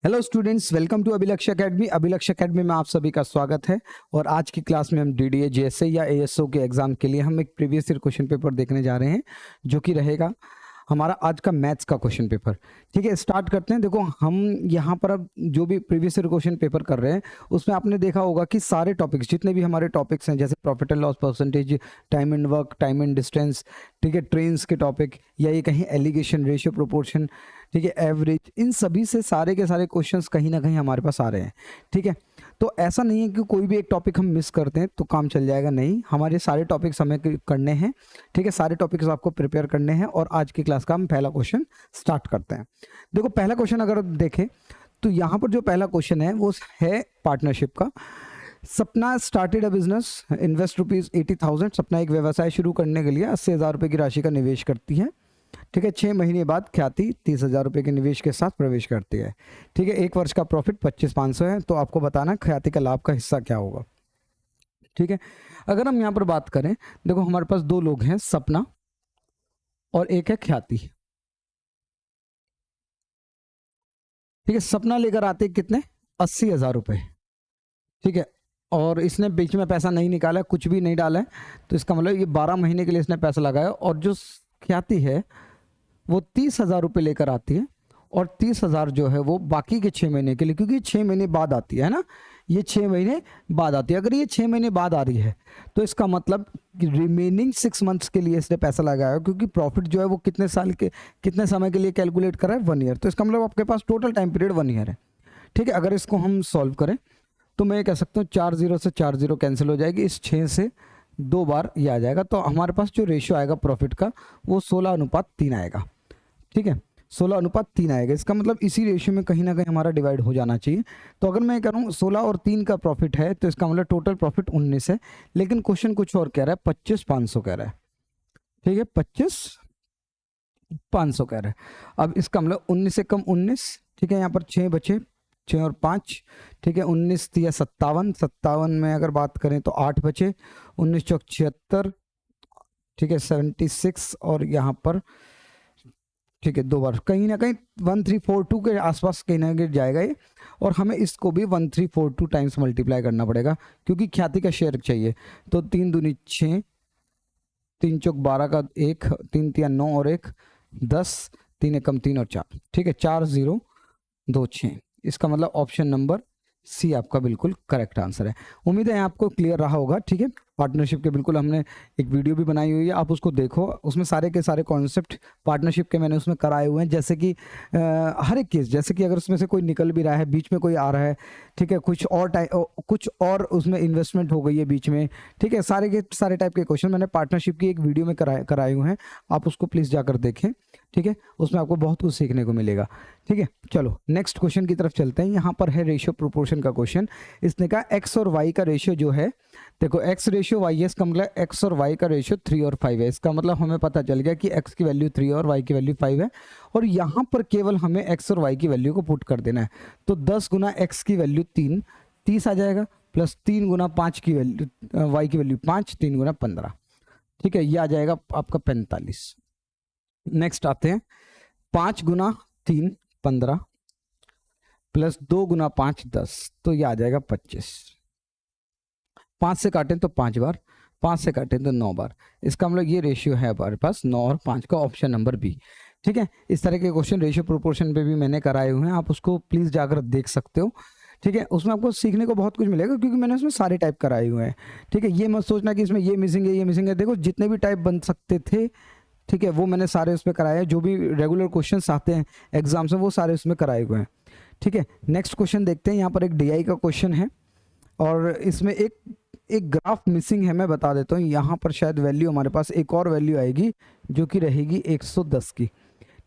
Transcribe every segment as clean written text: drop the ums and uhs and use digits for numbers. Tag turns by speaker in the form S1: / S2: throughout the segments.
S1: Hello students, welcome to अभिलक्ष्य academy. अभिलक्ष्य academy में आप सभी का स्वागत है। और आज की क्लास में हम डीडीए, जेएसए या एएसओ के एग्जाम के लिए हम एक प्रीवियस ईयर क्वेश्चन पेपर देखने जा रहे हैं, जो कि रहेगा हमारा आज का मैथ्स का क्वेश्चन पेपर। ठीक है, स्टार्ट करते हैं। देखो, हम यहाँ पर अब जो भी प्रीवियस ईयर क्वेश्चन पेपर कर रहे हैं उसमें आपने देखा होगा कि सारे टॉपिक्स, जितने भी हमारे टॉपिक्स हैं, जैसे profit and loss percentage, time and work, time and distance, ठीक है, ट्रेन्स के टॉपिक, या ये कहीं एलिगेशन, रेशियो, प्रोपोर्शन, ठीक है, एवरेज, इन सभी से सारे के सारे क्वेश्चंस कहीं ना कहीं हमारे पास आ रहे हैं। ठीक है, तो ऐसा नहीं है कि कोई भी एक टॉपिक हम मिस करते हैं तो काम चल जाएगा, नहीं, हमारे सारे टॉपिक्स हमें करने हैं। ठीक है, सारे टॉपिक्स आपको प्रिपेयर करने हैं। और आज की क्लास का हम पहला क्वेश्चन स्टार्ट करते हैं। देखो, पहला क्वेश्चन अगर देखें तो यहाँ पर जो पहला क्वेश्चन है वो है पार्टनरशिप का। सपना स्टार्टेड अ बिजनेस, इन्वेस्ट ₹80,000। सपना एक व्यवसाय शुरू करने के लिए 80,000 रुपये की राशि का निवेश करती है। ठीक है, 6 महीने बाद ख्याति 30,000 रुपये के निवेश के साथ प्रवेश करती है। ठीक है, 1 वर्ष का प्रॉफिट 25,500 है। तो आपको बताना ख्याति का लाभ का हिस्सा क्या होगा। ठीक है, अगर हम यहाँ पर बात करें, देखो हमारे पास दो लोग हैं, सपना और एक है ख्याति। ठीक है, सपना लेकर आते हैं कितने, 80,000 रुपये। ठीक है, और इसने बीच में पैसा नहीं निकाला, कुछ भी नहीं डाला है, तो इसका मतलब ये 12 महीने के लिए इसने पैसा लगाया। और जो ख्याति है वो 30,000 रुपये लेकर आती है, और 30,000 जो है वो बाकी के 6 महीने के लिए, क्योंकि 6 महीने बाद आती है ना, ये 6 महीने बाद आती है। अगर ये 6 महीने बाद आ रही है तो इसका मतलब रिमेनिंग 6 मंथ्स के लिए इसने पैसा लगाया, क्योंकि प्रॉफिट जो है वो कितने साल के, कितने समय के लिए कैलकुलेट करा है, 1 ईयर। तो इसका मतलब आपके पास टोटल टाइम पीरियड 1 ईयर है। ठीक है, अगर इसको हम सॉल्व करें तो मैं ये कह सकता हूँ 4 0 से 4 0 कैंसिल हो जाएगी, इस 6 से 2 बार ये आ जाएगा। तो हमारे पास जो रेशियो आएगा प्रॉफिट का वो 16:3 आएगा। ठीक है, 16:3 आएगा। इसका मतलब इसी रेशियो में कहीं ना कहीं हमारा डिवाइड हो जाना चाहिए। तो अगर मैं करूँ 16 और 3 का प्रॉफिट है तो इसका मतलब टोटल प्रॉफिट 19 है। लेकिन क्वेश्चन कुछ और कह रहा है, 25,500 कह रहा है। ठीक है, 25,500 कह रहा है। अब इसका मतलब 19 से कम 19। ठीक है, यहाँ पर 6 बचे, 6 और 5। ठीक है, 19 या 57, 57 में अगर बात करें तो 8 बचे, 19 चौक 76। ठीक है, 76, और यहाँ पर ठीक है 2 बार, कहीं ना कहीं 1342 के आसपास कहीं ना कहीं जाएगा ये। और हमें इसको भी 1342 टाइम्स मल्टीप्लाई करना पड़ेगा, क्योंकि ख्याति का शेयर चाहिए। तो 3 दूनी 6, 3 चौक 12 का 1, 3 तिया 9 और 1 10, 3 एकम 3 और 4। ठीक है, 4026। इसका मतलब ऑप्शन नंबर सी आपका बिल्कुल करेक्ट आंसर है। उम्मीद है आपको क्लियर रहा होगा। ठीक है, पार्टनरशिप के बिल्कुल हमने एक वीडियो भी बनाई हुई है, आप उसको देखो, उसमें सारे के सारे कॉन्सेप्ट पार्टनरशिप के मैंने उसमें कराए हुए हैं। जैसे कि हर एक केस, जैसे कि अगर उसमें से कोई निकल भी रहा है, बीच में कोई आ रहा है, ठीक है, कुछ और उसमें इन्वेस्टमेंट हो गई है बीच में, ठीक है, सारे के सारे टाइप के क्वेश्चन मैंने पार्टनरशिप की एक वीडियो में कराए हुए हैं, आप उसको प्लीज़ जाकर देखें। ठीक है, उसमें आपको बहुत कुछ सीखने को मिलेगा। ठीक है, चलो नेक्स्ट क्वेश्चन की तरफ चलते हैं। यहाँ पर है रेशियो प्रोपोर्शन का क्वेश्चन। इसने कहा एक्स और वाई का रेशियो जो है, देखो एक्स रेशियो वाई है, इसका मतलब एक्स और वाई का रेशियो 3 और 5 है। इसका मतलब हमें पता चल गया कि एक्स की वैल्यू 3 और वाई की वैल्यू 5 है। और यहाँ पर केवल हमें एक्स और वाई की वैल्यू को पुट कर देना है। तो 10 गुना एक्स की वैल्यू 3, 30 आ जाएगा, प्लस 3 गुना 5 की वैल्यू, वाई की वैल्यू 5, 3 गुना 15। ठीक है, ये आ जाएगा आपका 45। नेक्स्ट आते हैं, 5 गुना 3 15, प्लस 2 गुना 5 10, तो ये आ जाएगा 25। 5 से काटें तो 5 बार, 5 से काटें तो 9 बार। इसका मतलब ये रेशियो है हमारे पास 9 और 5 का, ऑप्शन नंबर बी। ठीक है, इस तरह के क्वेश्चन रेशियो प्रोपोर्शन पे भी मैंने कराए हुए हैं, आप उसको प्लीज़ जाकर देख सकते हो। ठीक है, उसमें आपको सीखने को बहुत कुछ मिलेगा, क्योंकि मैंने उसमें सारे टाइप कराए हुए हैं। ठीक है, ये मत सोचना कि इसमें ये मिसिंग है, ये मिसिंग है। देखो, जितने भी टाइप बन सकते थे, ठीक है, वो मैंने सारे उसमें कराए हैं। जो भी रेगुलर क्वेश्चंस आते हैं एग्जाम्स में वो सारे उसमें कराए हुए हैं। ठीक है, नेक्स्ट क्वेश्चन देखते हैं। यहाँ पर एक डीआई का क्वेश्चन है, और इसमें एक ग्राफ मिसिंग है, मैं बता देता हूँ। यहाँ पर शायद वैल्यू हमारे पास एक और वैल्यू आएगी जो कि रहेगी 110 की।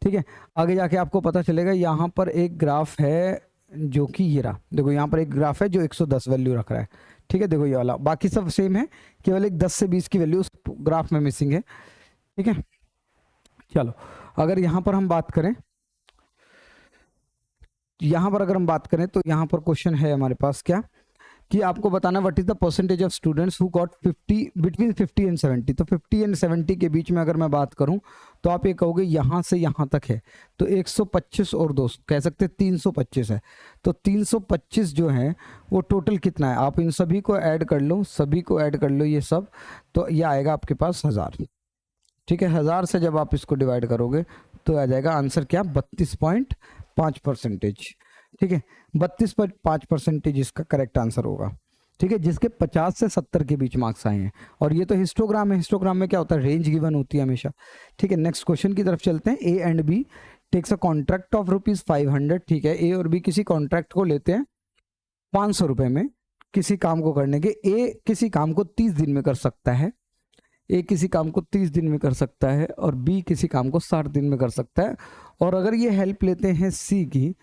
S1: ठीक है, आगे जाके आपको पता चलेगा। यहाँ पर एक ग्राफ है जो कि ये रहा, देखो यहाँ पर एक ग्राफ है जो 110 वैल्यू रख रहा है। ठीक है, देखो ये वाला, बाकी सब सेम है, केवल एक 10 से 20 की वैल्यू उस ग्राफ में मिसिंग है। ठीक है, चलो अगर यहाँ पर हम बात करें, यहाँ पर अगर हम बात करें तो यहाँ पर क्वेश्चन है हमारे पास क्या, कि आपको बताना what is the percentage of students who got 50 between 50 and 70। तो 50 एंड 70 के बीच में अगर मैं बात करूं तो आप ये कहोगे यहाँ से यहाँ तक है, तो 125 और 200 कह सकते 325 है। तो 325 जो है वो टोटल कितना है, आप इन सभी को ऐड कर लो, सभी को ऐड कर लो ये सब, तो ये आएगा आपके पास 1000। ठीक है, 1000 से जब आप इसको डिवाइड करोगे तो आ जाएगा आंसर क्या, 32.5%। ठीक है, 32.5% इसका करेक्ट आंसर होगा। ठीक है, जिसके 50 से 70 के बीच मार्क्स आए हैं। और ये तो हिस्टोग्राम है, हिस्टोग्राम में क्या होता है, रेंज गिवन होती है हमेशा। ठीक है, नेक्स्ट क्वेश्चन की तरफ चलते हैं। A and B takes a contract of ₹500। ठीक है, ए और बी किसी कॉन्ट्रैक्ट को लेते हैं 500 रुपए में किसी काम को करने के। ए किसी काम को 30 दिन में कर सकता है, ए किसी काम को 30 दिन में कर सकता है, और बी किसी काम को 60 दिन में कर सकता है। और अगर ये हेल्प लेते हैं सी की,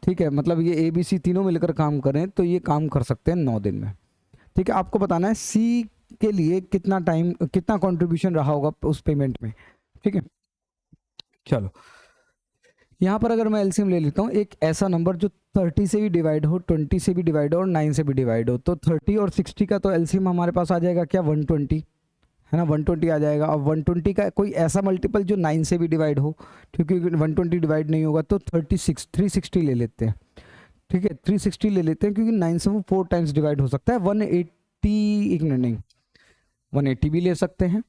S1: ठीक है, मतलब ये ए बी सी तीनों मिलकर काम करें तो ये काम कर सकते हैं 9 दिन में। ठीक है, आपको बताना है सी के लिए कितना टाइम, कितना कंट्रीब्यूशन रहा होगा उस पेमेंट में। ठीक है, चलो यहाँ पर अगर मैं एलसीएम ले लेता हूँ, एक ऐसा नंबर जो 30 से भी डिवाइड हो, 20 से भी डिवाइड हो और 9 से भी डिवाइड हो, तो 30 और 60 का तो एलसीएम हमारे पास आ जाएगा क्या, 120 है ना, 120 आ जाएगा। अब 120 का कोई ऐसा मल्टीपल जो 9 से भी डिवाइड हो, क्योंकि 120 डिवाइड नहीं होगा तो 360 ले लेते हैं। ठीक है, 360 ले लेते हैं क्योंकि 9 से वो 4 टाइम्स डिवाइड हो सकता है। 180 एक नहीं, 180 भी ले सकते हैं।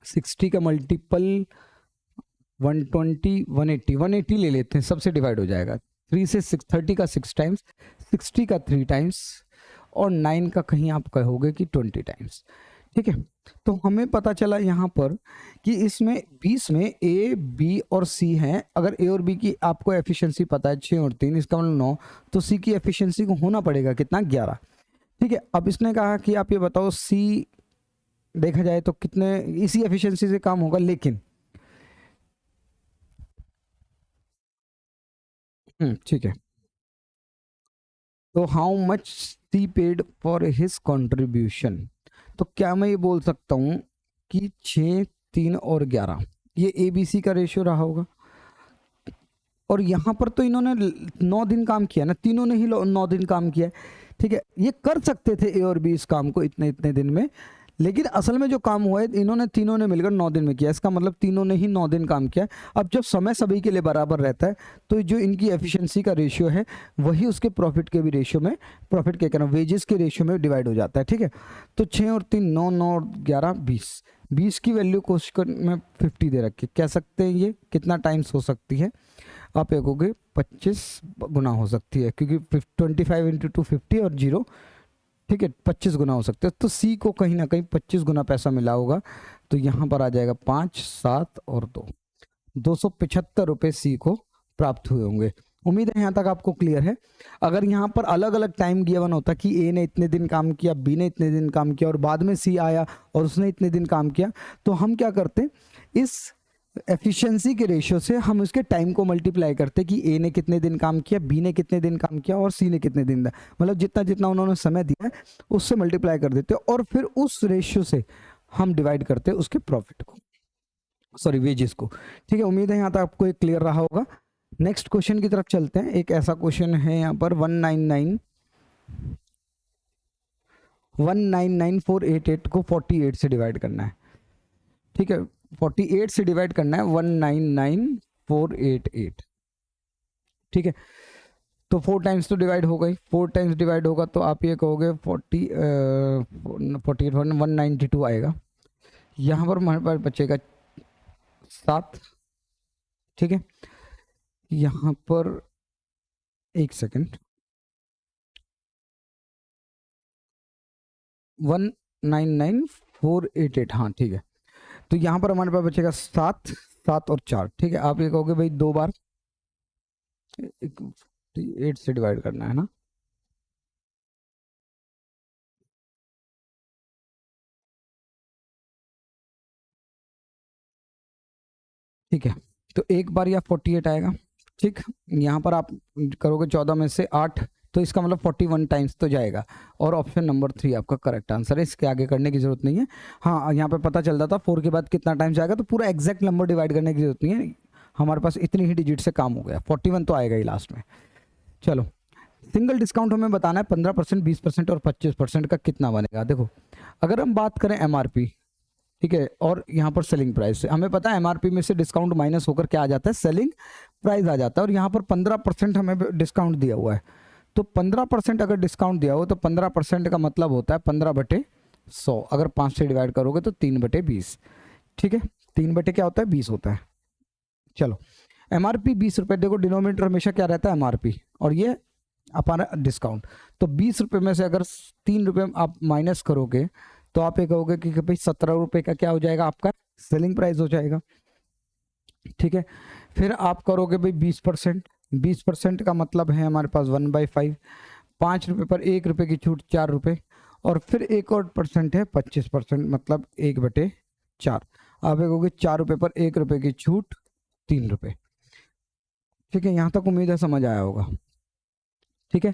S1: 60 का मल्टीपल 120, 180 ले लेते हैं, सबसे डिवाइड हो जाएगा। 3 से 30 का 6 टाइम्स, 60 का 3 टाइम्स, और 9 का कहीं आप कहोगे कि 20 टाइम्स। ठीक है, तो हमें पता चला यहाँ पर कि इसमें 20 में ए बी और सी हैं। अगर ए और बी की आपको एफिशिएंसी पता है 6 और 3, इसका मतलब 9, तो सी की एफिशिएंसी को होना पड़ेगा कितना, 11। ठीक है, अब इसने कहा कि आप ये बताओ सी देखा जाए तो कितने इसी एफिशिएंसी से काम होगा, लेकिन ठीक है, तो how much see paid for his contribution. तो क्या मैं ये बोल सकता हूँ कि 6, 3 और 11 ये ए बी सी का रेशियो रहा होगा। और यहाँ पर तो इन्होंने 9 दिन काम किया ना, तीनों ने ही 9 दिन काम किया। ठीक है, ये कर सकते थे ए और बी इस काम को इतने इतने दिन में, लेकिन असल में जो काम हुआ है इन्होंने तीनों ने मिलकर 9 दिन में किया। इसका मतलब तीनों ने ही 9 दिन काम किया। अब जब समय सभी के लिए बराबर रहता है तो जो इनकी एफिशिएंसी का रेशियो है वही उसके प्रॉफिट के भी रेशियो में, प्रॉफिट के कहना वेजेस के रेशियो में डिवाइड हो जाता है। ठीक है, तो 6 और 3 9, 9 और 11 20, 20 की वैल्यू क्वेश्चन में 50 दे रखी, कह सकते हैं ये कितना टाइम्स हो सकती है, आप एक कहोगे 25 गुना हो सकती है, क्योंकि 25 इंटू 2 50 और 0, ठीक है, 25 गुना हो सकते हैं। तो सी को कहीं ना कहीं 25 गुना पैसा मिला होगा, तो यहाँ पर आ जाएगा 5, 7 और 2, 275 रुपये सी को प्राप्त हुए होंगे। उम्मीद है यहाँ तक आपको क्लियर है। अगर यहाँ पर अलग अलग टाइम गिवन होता कि ए ने इतने दिन काम किया, बी ने इतने दिन काम किया और बाद में सी आया और उसने इतने दिन काम किया, तो हम क्या करते, इस एफिशिएंसी के रेशियो से हम उसके टाइम को मल्टीप्लाई करते कि ए ने कितने दिन काम किया, बी ने कितने दिन काम किया और सी ने कितने दिन, मतलब जितना जितना उन्होंने समय दिया है उससे मल्टीप्लाई कर देते और फिर उस रेशियो से हम डिवाइड करते उसके प्रॉफिट को, सॉरी वेजेस को। ठीक है, उम्मीद है यहाँ तक आपको एक क्लियर रहा होगा। नेक्स्ट क्वेश्चन की तरफ चलते हैं। एक ऐसा क्वेश्चन है यहाँ पर 199488 को 48 से डिवाइड करना है। ठीक है, 48 से डिवाइड करना है 199488। ठीक है, तो 4 टाइम्स तो डिवाइड हो गई, 4 टाइम्स डिवाइड होगा तो आप ये कहोगे 48 192 आएगा। यहाँ पर हमारे पास बचेगा 7। ठीक है, यहाँ पर एक सेकेंड, 199488, हाँ ठीक है, तो यहाँ पर हमारे पास बचेगा 7, 7 और 4। ठीक है, आप ये कहोगे भाई 2 बार 8 से डिवाइड करना है ना, ठीक है, तो एक बार या 48 आएगा। ठीक, यहाँ पर आप करोगे 14 में से 8, तो इसका मतलब 41 टाइम्स तो जाएगा, और ऑप्शन नंबर 3 आपका करेक्ट आंसर है। इसके आगे करने की जरूरत नहीं है। हाँ, यहाँ पे पता चल रहा था 4 के बाद कितना टाइम जाएगा, तो पूरा एग्जैक्ट नंबर डिवाइड करने की जरूरत नहीं है, हमारे पास इतनी ही डिजिट से काम हो गया, 41 तो आएगा ही लास्ट में। चलो सिंगल डिस्काउंट हमें बताना है 15%, 20% और 25% का कितना बनेगा। देखो अगर हम बात करें एमआरपी, ठीक है, और यहाँ पर सेलिंग प्राइस से, हमें पता है एमआरपी में से डिस्काउंट माइनस होकर क्या आ जाता है, सेलिंग प्राइस आ जाता है। और यहाँ पर 15% हमें डिस्काउंट दिया हुआ है, तो 15% अगर डिस्काउंट दिया हो तो 15% का मतलब होता है 15/100। अगर 5 से डिवाइड करोगे तो 3/20, ठीक है, 3 क्या होता है, 20 होता है। चलो एमआरपी 20 रुपये, देखो डिनोमिनेटर हमेशा क्या रहता है, एमआरपी, और ये अपना डिस्काउंट। तो 20 रुपये में से अगर 3 रुपये आप माइनस करोगे तो आप ये कहोगे कि भाई 17 रुपये का क्या हो जाएगा, आपका सेलिंग प्राइस हो जाएगा, ठीक है। फिर आप करोगे भाई 20%, 20% का मतलब है हमारे पास 1/5, 5 रुपये पर 1 रुपये की छूट 4 रुपये, और फिर एक और परसेंट है 25%, मतलब 1/4। आप ये कहोगे 4 रुपये पर 1 रुपये की छूट 3 रुपये, ठीक है। यहाँ तक उम्मीद है समझ आया होगा, ठीक है।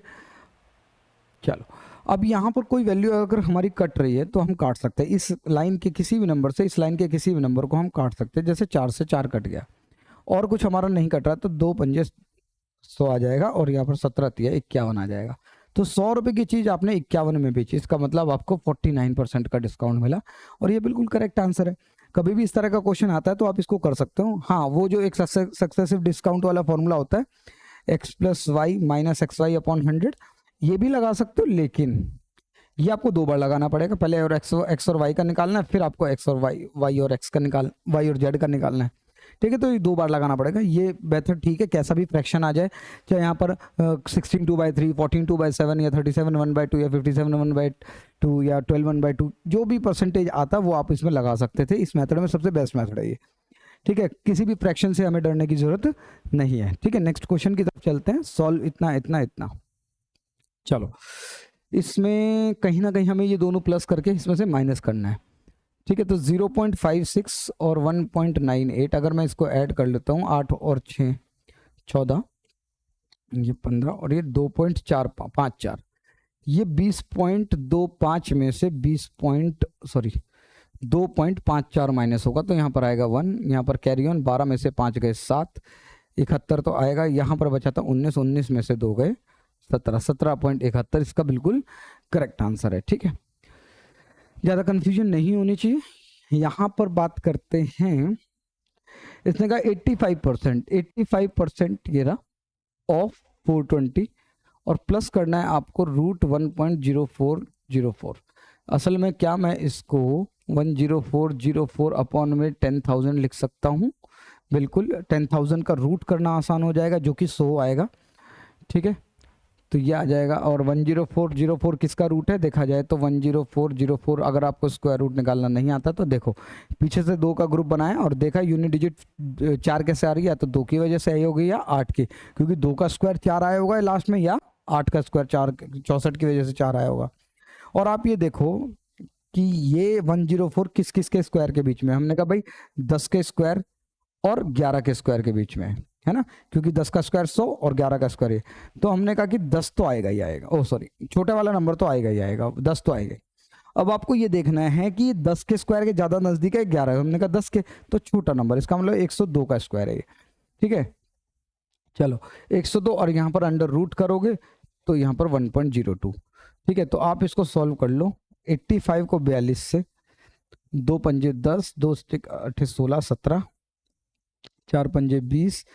S1: चलो अब यहाँ पर कोई वैल्यू अगर हमारी कट रही है तो हम काट सकते हैं इस लाइन के किसी भी नंबर से, इस लाइन के किसी भी नंबर को हम काट सकते हैं। जैसे 4 से 4 कट गया और कुछ हमारा नहीं कट रहा तो 2 पंजे 100 आ जाएगा, और यहाँ पर 17 तिया 51 आ जाएगा। तो 100 रुपये की चीज़ आपने 51 में बेची, इसका मतलब आपको 49% का डिस्काउंट मिला, और ये बिल्कुल करेक्ट आंसर है। कभी भी इस तरह का क्वेश्चन आता है तो आप इसको कर सकते हो। हाँ, वो जो एक सक्सेसिव डिस्काउंट वाला फॉर्मूला होता है, x + y - xy/100, ये भी लगा सकते हो, लेकिन ये आपको 2 बार लगाना पड़ेगा। पहले और x और y का निकालना है, फिर आपको x और y और x का y और z का निकालना है, ठीक है। तो ये 2 बार लगाना पड़ेगा। ये मेथड ठीक है, कैसा भी फ्रैक्शन आ जाए, चाहे यहाँ पर 16 2/3, 14 2/7 या 37 1/2 या 57 1/2 या 12 1/2, जो भी परसेंटेज आता है वो आप इसमें लगा सकते थे। इस मेथड में सबसे बेस्ट मेथड है ये, ठीक है। किसी भी फ्रैक्शन से हमें डरने की जरूरत नहीं है, ठीक है। नेक्स्ट क्वेश्चन की तरफ चलते हैं। सॉल्व इतना इतना इतना, चलो इसमें कहीं ना कहीं हमें ये दोनों प्लस करके इसमें से माइनस करना है, ठीक है। तो 0.56 और 1.98, अगर मैं इसको ऐड कर लेता हूँ, 8 और 6 14, ये 15 और ये 2.54, ये 20.25 में से 2.54 माइनस होगा, तो यहाँ पर आएगा 1, यहाँ पर कैरी ऑन, 12 में से 5 गए 7, 71 तो आएगा। यहाँ पर बचा था 19, 19 में से 2 गए 17, 17.71 इसका बिल्कुल करेक्ट आंसर है, ठीक है। ज़्यादा कंफ्यूजन नहीं होनी चाहिए। यहाँ पर बात करते हैं, इसने कहा 85% ये रहा ऑफ 420, और प्लस करना है आपको √1.0404। असल में क्या मैं इसको 10404 अपॉन में 10,000 लिख सकता हूँ, बिल्कुल 10,000 का रूट करना आसान हो जाएगा, जो कि 100 आएगा, ठीक है। तो ये आ जाएगा, और 10404 किसका रूट है देखा जाए तो 10404। अगर आपको स्क्वायर रूट निकालना नहीं आता तो देखो, पीछे से 2 का ग्रुप बनाया और देखा यूनिट डिजिट 4 कैसे आ रही है, तो 2 की वजह से आई होगी या 8 की, क्योंकि 2 का स्क्वायर 4 आया होगा लास्ट में, या 8 का स्क्वायर 64 की वजह से 4 आया होगा। और आप ये देखो कि ये 104 किस किस के स्क्वायर के बीच में, हमने कहा भाई 10 के स्क्वायर और 11 के स्क्वायर के बीच में है ना, क्योंकि 10 का स्क्वायर 100 और 11 का स्क्वायर है। तो हमने कहा कि 10 तो आएगा ही आएगा, ओह सॉरी, छोटा वाला नंबर तो आएगा ही आएगा, 10 तो आएगा। अब आपको ये देखना है कि 10 के स्क्वायर के ज़्यादा नज़दीक है 11, हमने कहा 10 के, तो छोटा नंबर, इसका मतलब 102 का स्क्वायर है ये, ठीक है। चलो 102, और यहाँ पर अंडर रूट करोगे तो यहाँ पर 1.02, ठीक है। तो आप इसको सॉल्व कर लो। 85 को 42 से, 2 पंजे 10, 2 स्टिक 8 16 17, 4 पंजे 20,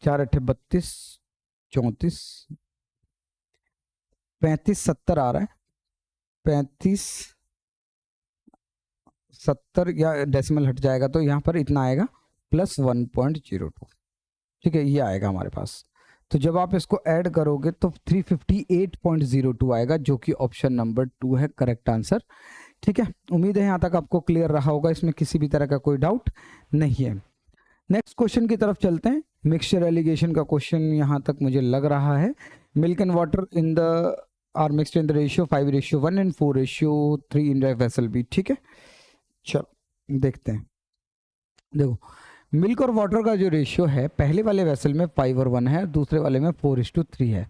S1: 4 8 32, 34, 35 70 आ रहा है, 35 70 या डेसिमल हट जाएगा तो यहाँ पर इतना आएगा प्लस 1.02, ठीक है, ये आएगा हमारे पास। तो जब आप इसको ऐड करोगे तो 358.02 आएगा, जो कि ऑप्शन नंबर 2 है करेक्ट आंसर, ठीक है। उम्मीद है यहाँ तक आपको क्लियर रहा होगा, इसमें किसी भी तरह का कोई डाउट नहीं है। नेक्स्ट क्वेश्चन की तरफ चलते हैं। मिक्सचर एलिगेशन का क्वेश्चन यहाँ तक मुझे लग रहा है। Milk and water in the are mixed in the ratio 5:1 and 4:3 in the vessel B, ठीक है। चलो देखते हैं। देखो मिल्क और वाटर का जो रेशियो है, पहले वाले वेसल में 5 और 1 है, दूसरे वाले में 4:3 है।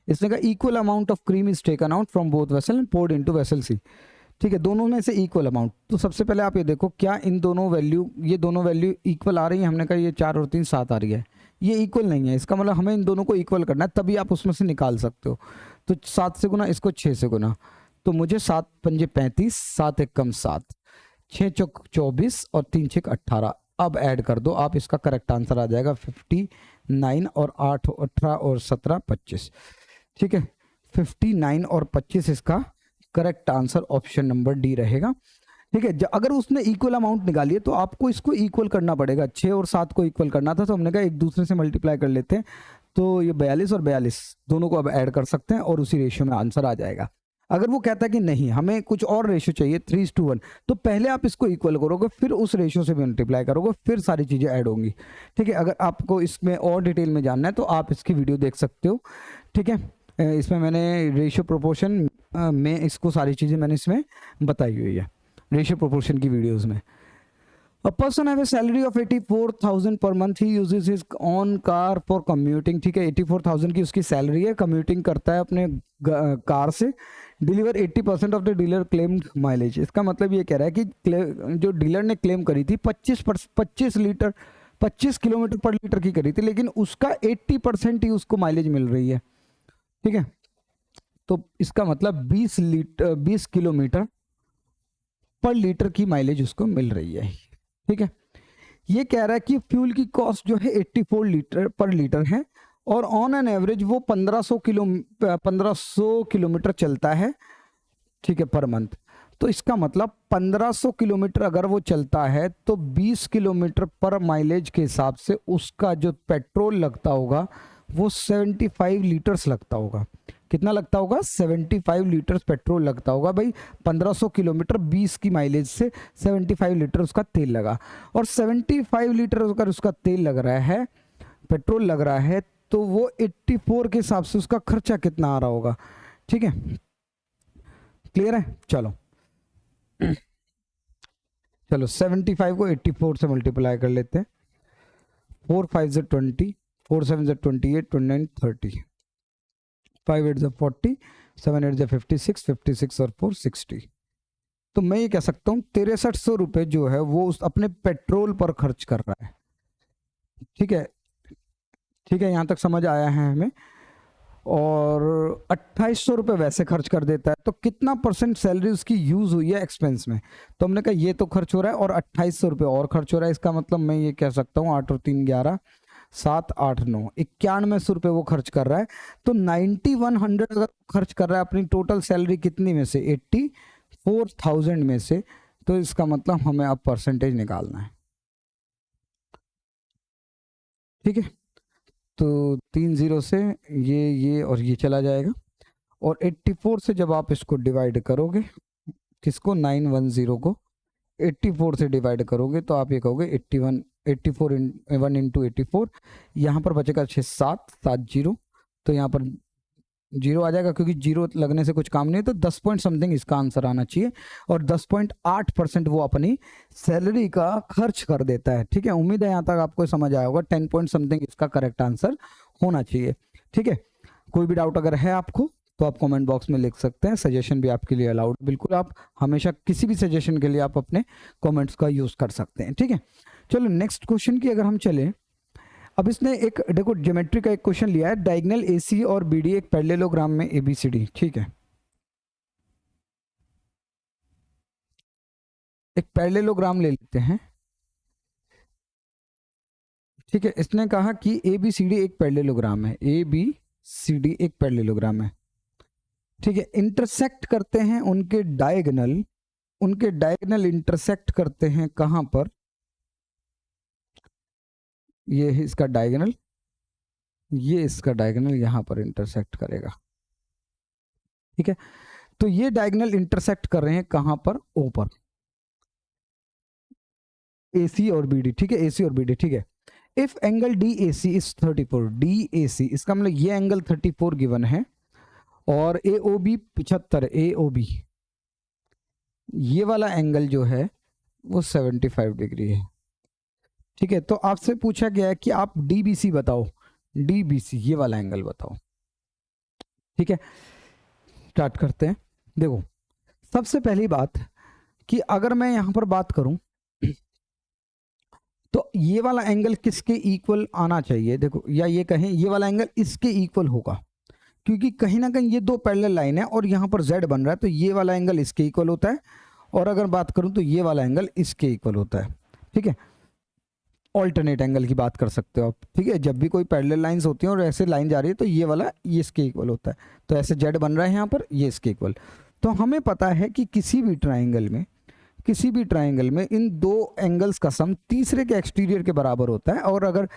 S1: इसने कहा equal amount of cream is taken out from both vessel and poured into vessel C, ठीक है, दोनों में से इक्वल अमाउंट। तो सबसे पहले आप ये देखो क्या इन दोनों वैल्यू, ये दोनों वैल्यू इक्वल आ रही है, हमने कहा ये 4 और 3 7 आ रही है, ये इक्वल नहीं है, इसका मतलब हमें इन दोनों को इक्वल करना है, तभी आप उसमें से निकाल सकते हो। तो 7 से गुना, इसको 6 से गुना, तो मुझे 7 पंजे 35, 7 एकम 7, 6 चौक 24 और 3 छेक 18। अब ऐड कर दो आप, इसका करेक्ट आंसर आ जाएगा 59 और 8 18 और 17 25। ठीक है, 59 और 25 इसका correct answer option number D रहेगा। ठीक है, अगर उसने इक्वल अमाउंट निकाली है तो आपको इसको इक्वल करना पड़ेगा। 6 और 7 को इक्वल करना था, तो हमने कहा एक दूसरे से मल्टीप्लाई कर लेते हैं, तो ये 42 और 42 दोनों को अब ऐड कर सकते हैं और उसी रेशियो में आंसर आ जाएगा। अगर वो कहता है कि नहीं हमें कुछ और रेशियो चाहिए 3:1, तो पहले आप इसको इक्वल करोगे, फिर उस रेशियो से मल्टीप्लाई करोगे, फिर सारी चीज़ें ऐड होंगी। ठीक है, अगर आपको इसमें और डिटेल में जानना है तो आप इसकी वीडियो देख सकते हो। ठीक है, इसमें मैंने रेशियो प्रोपोर्शन में इसको सारी चीज़ें मैंने इसमें बताई हुई है, रेशियो प्रोपोर्शन की वीडियोस में। A person have a salary of 84,000 per month. He uses his own car for commuting. ठीक है, 84,000 की उसकी सैलरी है, कम्यूटिंग करता है अपने कार से। Deliver 80% of the dealer claimed mileage. इसका मतलब ये कह रहा है कि जो डीलर ने क्लेम करी थी 25 किलोमीटर पर लीटर की करी थी, लेकिन उसका 80% ही उसको माइलेज मिल रही है। ठीक है, तो इसका मतलब 20 किलोमीटर पर लीटर की माइलेज उसको मिल रही है। ठीक है, ये कह रहा है कि फ्यूल की कॉस्ट जो है 84 लीटर पर लीटर है और ऑन एन एवरेज वो 1500 किलोमीटर चलता है। ठीक है, पर मंथ। तो इसका मतलब 1500 किलोमीटर अगर वो चलता है तो 20 किलोमीटर पर माइलेज के हिसाब से उसका जो पेट्रोल लगता होगा वो 75 लीटर्स लगता होगा। कितना लगता होगा? 75 लीटर्स पेट्रोल लगता होगा भाई। 1500 किलोमीटर 20 की माइलेज से 75 लीटर उसका तेल लगा, और 75 लीटर अगर उसका तेल लग रहा है, पेट्रोल लग रहा है, तो वो 84 के हिसाब से उसका खर्चा कितना आ रहा होगा। ठीक है, क्लियर है? चलो चलो 75 को 84 से मल्टीप्लाई कर लेते हैं। 4 5 से 20, 4 7 से 28, 29 30, 5 8 से 40, 7 8 से 56, 56 और 4 60। तो मैं ये कह सकता हूँ 6300 रुपये जो है वो उस अपने पेट्रोल पर खर्च कर रहा है। ठीक है, ठीक है, यहाँ तक समझ आया है हमें। और 2800 रुपये वैसे खर्च कर देता है, तो कितना परसेंट सैलरी उसकी यूज हुई है एक्सपेंस में? तो हमने कहा ये तो खर्च हो रहा है और 2800 रुपये और खर्च हो रहा है। इसका मतलब मैं ये कह सकता हूँ 8 और 3 11, 7 8 9, 9100 रुपये वो खर्च कर रहा है। तो 9100 अगर खर्च कर रहा है अपनी टोटल सैलरी कितनी में से? 84,000 में से। तो इसका मतलब हमें अब परसेंटेज निकालना है। ठीक है, तो 3 0 से ये और ये चला जाएगा, और 84 से जब आप इसको डिवाइड करोगे, किसको? 910 को 84 से डिवाइड करोगे तो आप ये कहोगे 81, 84 1 इंटू 84। यहाँ पर बचेगा 6 7 7 0, तो यहाँ पर 0 आ जाएगा, क्योंकि 0 लगने से कुछ काम नहीं है। तो 10 पॉइंट समथिंग इसका आंसर आना चाहिए, और 10.8% वो अपनी सैलरी का खर्च कर देता है। ठीक है, उम्मीद है यहाँ तक आपको समझ आया होगा। 10 पॉइंट समथिंग इसका करेक्ट आंसर होना चाहिए। ठीक है, कोई भी डाउट अगर है आपको तो आप कमेंट बॉक्स में लिख सकते हैं। सजेशन भी आपके लिए अलाउड, बिल्कुल आप हमेशा किसी भी सजेशन के लिए आप अपने कमेंट्स का यूज कर सकते हैं। ठीक है, चलो नेक्स्ट क्वेश्चन की अगर हम चले। अब इसने एक देखो ज्योमेट्री का एक क्वेश्चन लिया है, डायगोनल एसी और बीडी एक पैरेललोग्राम में एबीसीडी। ठीक है, एक पैरेललोग्राम ले लेते हैं। ठीक है, इसने कहा कि एबीसीडी एक पैरेललोग्राम है, एबीसीडी एक पैरेललोग्राम है। ठीक है, इंटरसेक्ट करते हैं उनके डायगोनल इंटरसेक्ट करते हैं कहां पर? ये है इसका डायगोनल, ये इसका डायगोनल यहां पर इंटरसेक्ट करेगा। ठीक है, तो ये डायगोनल इंटरसेक्ट कर रहे हैं कहां पर? ओ पर, एसी और बीडी। ठीक है, एसी और बीडी। ठीक है, if angle D A C is 34, D A C इसका मतलब ये एंगल 34 गिवन है, और ए ओ बी 75, ए ओ बी ये वाला एंगल जो है वो 75 डिग्री है। ठीक है, तो आपसे पूछा गया है कि आप डीबीसी बताओ, डीबीसी ये वाला एंगल बताओ। ठीक है, स्टार्ट करते हैं। देखो, सबसे पहली बात कि अगर मैं यहां पर बात करूं तो ये वाला एंगल किसके इक्वल आना चाहिए, देखो, या ये कहें ये वाला एंगल इसके इक्वल होगा, क्योंकि कहीं ना कहीं ये दो पैरेलल लाइन है और यहाँ पर z बन रहा है, तो ये वाला एंगल इसके इक्वल होता है, और अगर बात करूं तो ये वाला एंगल इसके इक्वल होता है। ठीक है, ऑल्टरनेट एंगल की बात कर सकते हो आप। ठीक है, जब भी कोई पैरेलल लाइंस होती हैं और ऐसे लाइन जा रही है तो ये वाला ये इसके इक्वल होता है, तो ऐसे z बन रहा है यहाँ पर, ये इसके इक्वल। तो हमें पता है कि किसी भी ट्राइंगल में इन दो एंगल्स का सम तीसरे के एक्सटीरियर के बराबर होता है। और अगर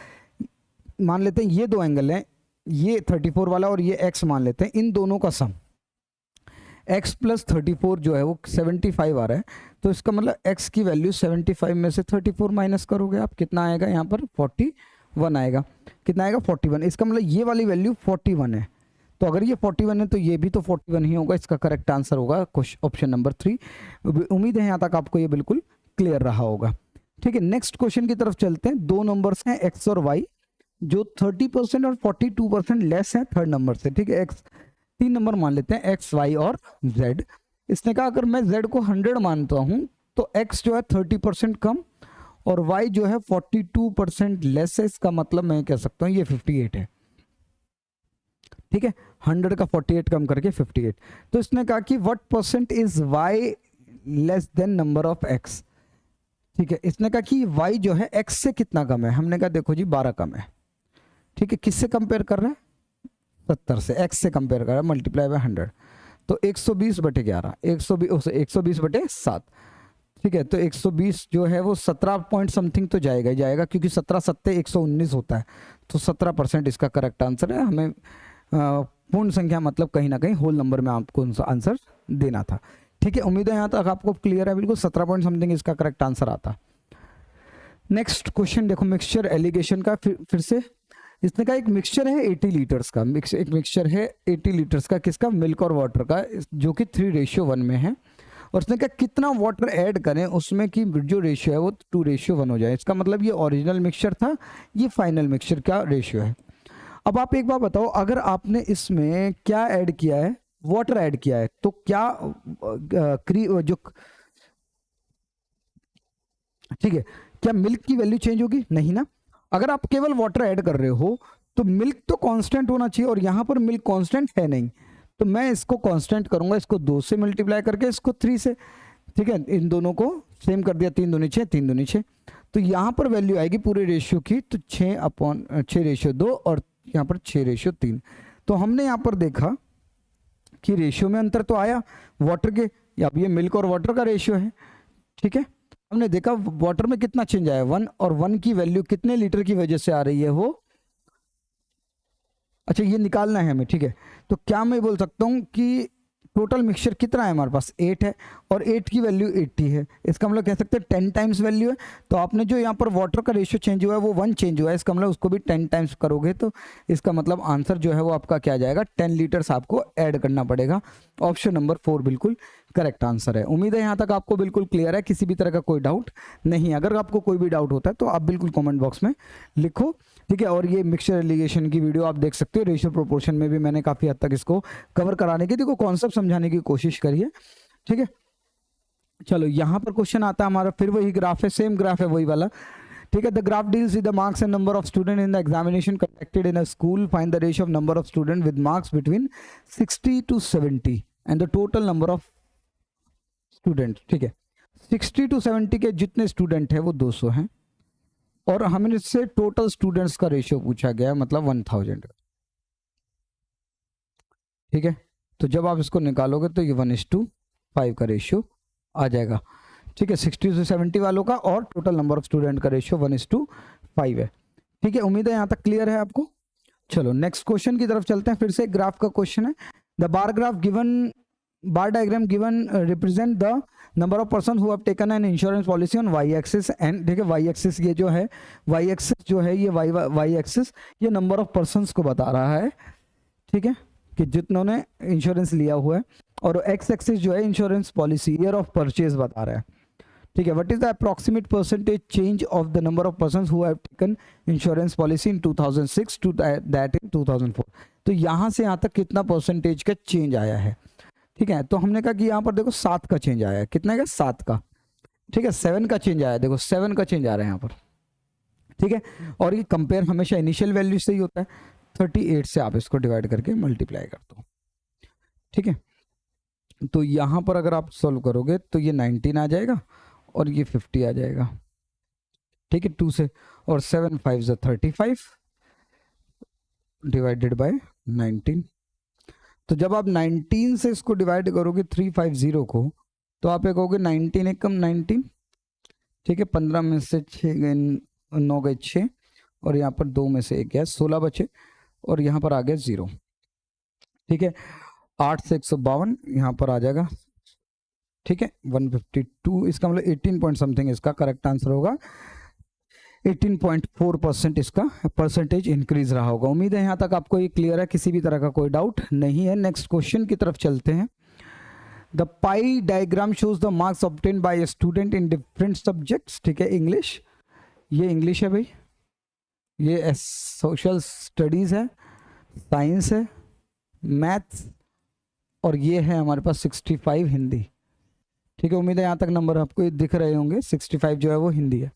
S1: मान लेते हैं ये दो एंगल हैं, ये 34 वाला और ये x मान लेते हैं, इन दोनों का सम x प्लस 34 जो है वो 75 आ रहा है, तो इसका मतलब x की वैल्यू 75 में से 34 माइनस करोगे आप, कितना आएगा यहाँ पर 41 आएगा। कितना आएगा 41, इसका मतलब ये वाली वैल्यू 41 है। तो अगर ये 41 है तो ये भी तो 41 ही होगा, इसका करेक्ट आंसर होगा ऑप्शन नंबर 3। उम्मीद है यहाँ तक आपको ये बिल्कुल क्लियर रहा होगा। ठीक है, नेक्स्ट क्वेश्चन की तरफ चलते हैं। दो नंबर्स हैं x और y जो 30% और 42% लेस है थर्ड नंबर से। ठीक है, x 3 नंबर मान लेते हैं, x y और z। इसने कहा अगर मैं z को 100 मानता हूं तो x जो है 30% कम और y जो है 42% लेस है, इसका मतलब मैं कह सकता हूं ये 58 है। ठीक है, 100 का 48 कम करके 58। तो इसने कहा कि what percent is y less than number of x। ठीक है, इसने कहा कि y जो है x से कितना कम है, हमने कहा देखो जी 12 कम है। ठीक है, किससे कंपेयर कर रहा है, 70 से, x से कंपेयर कर रहा है, मल्टीप्लाई बाय 100, तो 120/11, 120/7। ठीक है, तो 120 जो है वो 17 पॉइंट समथिंग तो जाएगा ही जाएगा, क्योंकि 17 सत्ते 119 होता है, तो 17% इसका करेक्ट आंसर है। हमें पूर्ण संख्या मतलब कहीं ना कहीं होल नंबर में आपको आंसर देना था। ठीक है, उम्मीद है यहाँ तक आपको क्लियर है, बिल्कुल 17 पॉइंट समथिंग इसका करेक्ट आंसर आता। नेक्स्ट क्वेश्चन देखो, मिक्सचर एलिगेशन का। फिर से इसने कहा एक मिक्सचर है 80 लीटर्स का, एक मिक्सचर है 80 लीटर्स का, किसका, मिल्क और वाटर का, जो कि 3:1 में है। और उसने कहा कितना वाटर ऐड करें उसमें कि जो रेशियो है वो 2:1 हो जाए। इसका मतलब ये ओरिजिनल मिक्सचर था, ये फाइनल मिक्सचर का रेशियो है। अब आप एक बार बताओ, अगर आपने इसमें क्या ऐड किया है, वाटर ऐड किया है, तो क्या जो, ठीक है, क्या मिल्क की वैल्यू चेंज होगी, नहीं ना। अगर आप केवल वाटर ऐड कर रहे हो तो मिल्क तो कांस्टेंट होना चाहिए, और यहां पर मिल्क कांस्टेंट है नहीं, तो मैं इसको कांस्टेंट करूंगा, इसको 2 से मल्टीप्लाई करके, इसको 3 से। ठीक है, इन दोनों को सेम कर दिया, 3 दूनी 6, 3 दूनी 6, तो यहां पर वैल्यू आएगी पूरे रेशियो की, तो 6/2 और यहाँ पर 6/3। तो हमने यहाँ पर देखा कि रेशियो में अंतर तो आया वाटर के, अब ये मिल्क और वाटर का रेशियो है। ठीक है, हमने देखा वाटर में कितना चेंज आया 1, और 1 की वैल्यू कितने लीटर की वजह से आ रही है वो, अच्छा ये निकालना है हमें। ठीक है, तो क्या मैं बोल सकता हूं कि टोटल मिक्सचर कितना है हमारे पास 8 है, और 8 की वैल्यू 80 है, इसका मतलब कह सकते हैं 10 टाइम्स वैल्यू है। तो आपने जो यहाँ पर वाटर का रेशियो चेंज हुआ है वो 1 चेंज हुआ है, इसका मतलब उसको भी 10 टाइम्स करोगे तो इसका मतलब आंसर जो है वो आपका क्या जाएगा, 10 लीटर्स आपको ऐड करना पड़ेगा। ऑप्शन नंबर 4 बिल्कुल करेक्ट आंसर है। उम्मीद है यहाँ तक आपको बिल्कुल क्लियर है, किसी भी तरह का कोई डाउट नहीं। अगर आपको कोई भी डाउट होता है तो आप बिल्कुल कमेंट बॉक्स में लिखो। ठीक है, और ये मिक्सचर एलिगेशन की वीडियो आप देख सकते हो, रेशियो प्रोपोर्शन में भी मैंने काफ़ी हद तक इसको कवर कराने की, देखो कॉन्सेप्ट समझाने की कोशिश करिए। ठीक है, चलो यहाँ पर क्वेश्चन आता है हमारा, फिर वही ग्राफ है, सेम ग्राफ है वही वाला। ठीक है, the graph deals with the marks and number of student in the examination conducted in a school, find the ratio of number of student with marks between 60 to 70 and the total number of student. ठीक है, 60 to 70 के जितने student है वो 200 हैं, और हमें इससे टोटल स्टूडेंट्स का रेशियो पूछा गया, मतलब 1000। ठीक है, तो जब आप इसको निकालोगे तो ये 1:5 का रेशियो आ जाएगा। ठीक है, 60 से 70 वालों का और टोटल नंबर ऑफ स्टूडेंट का रेशियो 1:5 है। ठीक है, उम्मीद है यहाँ तक क्लियर है आपको। चलो नेक्स्ट क्वेश्चन की तरफ चलते हैं। फिर से ग्राफ का क्वेश्चन है, the bar graph given, bar diagram given represent the number of person who have taken an insurance policy on Y axis and, ठीक है, वाई एक्सिस ये जो है, वाई एक्सिस जो है ये वाई एक्सिस ये नंबर ऑफ पर्संस को बता रहा है। ठीक है, कि जितनों इंश्योरेंस लिया हुआ है, और एक्स एक्सिस जो है insurance policy year of purchase बता रहा है। ठीक है, what is the approximate percentage change of the number of persons who have taken insurance policy in 2006 to that in 2004। तो यहाँ से यहाँ तक कितना परसेंटेज का चेंज आया है। ठीक है, तो हमने कहा कि यहाँ पर देखो 7 का चेंज आया है, कितना का, 7 का। ठीक है, 7 का चेंज आया, देखो 7 का चेंज आ रहा है यहाँ पर। ठीक है। और ये कंपेयर हमेशा इनिशियल वैल्यू से ही होता है। 38 से आप इसको डिवाइड करके मल्टीप्लाई कर दो, ठीक है। तो यहाँ पर अगर आप सॉल्व करोगे तो ये 19 आ जाएगा और ये 50 आ जाएगा, ठीक है, 2 से। और 7 5 ज़ा 35 डिवाइडेड बाय 19। तो जब आप 19 से इसको डिवाइड करोगे 350 को, तो आप ये कहोगे 19 एकम 19, ठीक है। 15 में से 6 गए 9 गए 6, और यहाँ पर 2 में से 1 गया 16 बचे, और यहाँ पर आ गया 0, ठीक है। 8 से 152 यहाँ पर आ जाएगा, ठीक है। 152, इसका मतलब 18 पॉइंट समथिंग इसका करेक्ट आंसर होगा। 18.4% इसका परसेंटेज इंक्रीज रहा होगा। उम्मीद है यहाँ तक आपको ये क्लियर है, किसी भी तरह का कोई डाउट नहीं है। नेक्स्ट क्वेश्चन की तरफ चलते हैं। The pi diagram shows the marks obtain bye a student in different subjects, ठीक है। इंग्लिश, ये इंग्लिश है भाई, ये सोशल स्टडीज है, साइंस है, मैथ्स, और ये है हमारे पास 65 हिंदी, ठीक है। उम्मीद है यहाँ तक नंबर आपको दिख रहे होंगे। 65 जो है वो हिंदी है,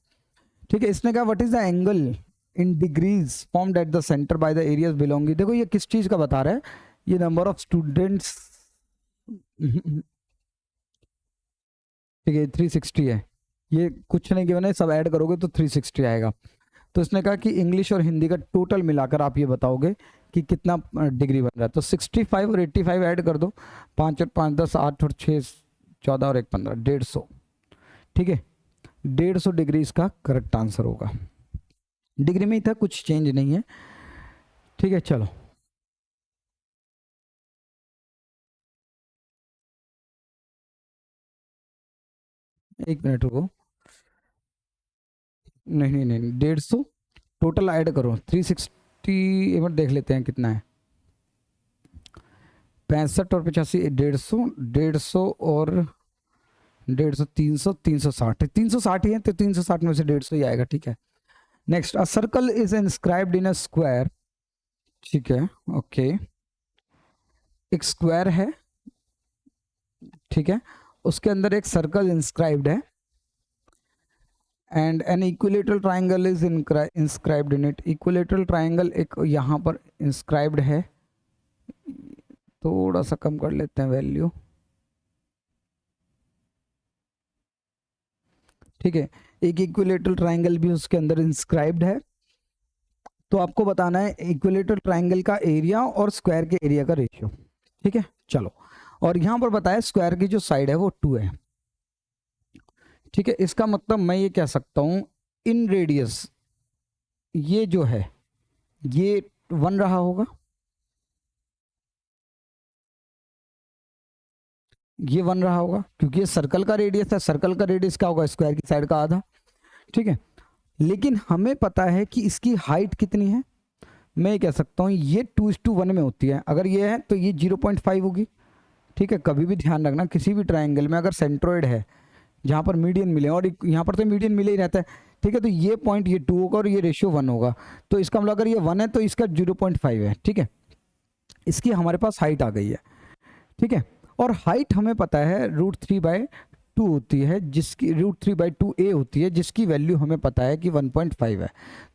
S1: ठीक है। इसने कहा what is the angle in degrees formed at the centre by the areas belonging. देखो ये किस चीज का बता रहा है, ये नंबर ऑफ स्टूडेंट्स, ठीक है, 360 है। ये कुछ नहीं गिवन है, सब ऐड करोगे तो 360 आएगा। तो इसने कहा कि इंग्लिश और हिंदी का टोटल मिलाकर आप ये बताओगे कि कितना डिग्री बन रहा है। तो 65 और 85 ऐड कर दो, 5 और 5 10, 8 और 6 14 और 1 15, 150, ठीक है। 150 डिग्री इसका करेक्ट आंसर होगा। डिग्री में ही था, कुछ चेंज नहीं है, ठीक है। चलो एक मिनट रुको, नहीं 150 टोटल ऐड करो, 360 एक बार देख लेते हैं कितना है। 65 और 85, 150 और 150, 300, 360, 360 ही है, तो 360 में से 150 ही आएगा, ठीक है। Next, a circle is inscribed in a square, ठीक है, ओके। एक स्क्वायर है, ठीक है, उसके अंदर एक सर्कल इंस्क्राइब्ड है, and an equilateral triangle is inscribed in it. Equilateral triangle एक यहाँ पर इंस्क्राइब्ड है, थोड़ा सा कम कर लेते हैं वैल्यू, ठीक है। एक इक्विलेटरल ट्राइंगल भी उसके अंदर इंस्क्राइब्ड है। तो आपको बताना है इक्विलेटरल ट्राइंगल का एरिया और स्क्वायर के एरिया का रेशियो, ठीक है। चलो, और यहाँ पर बताया स्क्वायर की जो साइड है वो 2 है, ठीक है। इसका मतलब मैं ये कह सकता हूँ इन रेडियस ये जो है ये 1 रहा होगा, ये 1 रहा होगा, क्योंकि ये सर्कल का रेडियस है। सर्कल का रेडियस क्या होगा, स्क्वायर की साइड का आधा, ठीक है। लेकिन हमें पता है कि इसकी हाइट कितनी है। मैं ये कह सकता हूँ ये 2:1 में होती है। अगर ये है तो ये 0.5 होगी, ठीक है। कभी भी ध्यान रखना किसी भी ट्राइंगल में अगर सेंट्रोइड है जहाँ पर मीडियन मिले, और यहाँ पर तो मीडियन मिले ही रहता है, ठीक है। तो ये पॉइंट ये 2 होगा और ये रेशियो 1 होगा। तो इसका मतलब अगर ये 1 है तो इसका 0.5 है, ठीक है। इसकी हमारे पास हाइट आ गई है, ठीक है। और हाइट हमें पता है √3/2 होती है, जिसकी √3/2a होती है, जिसकी वैल्यू हमें पता है कि 1.5 है।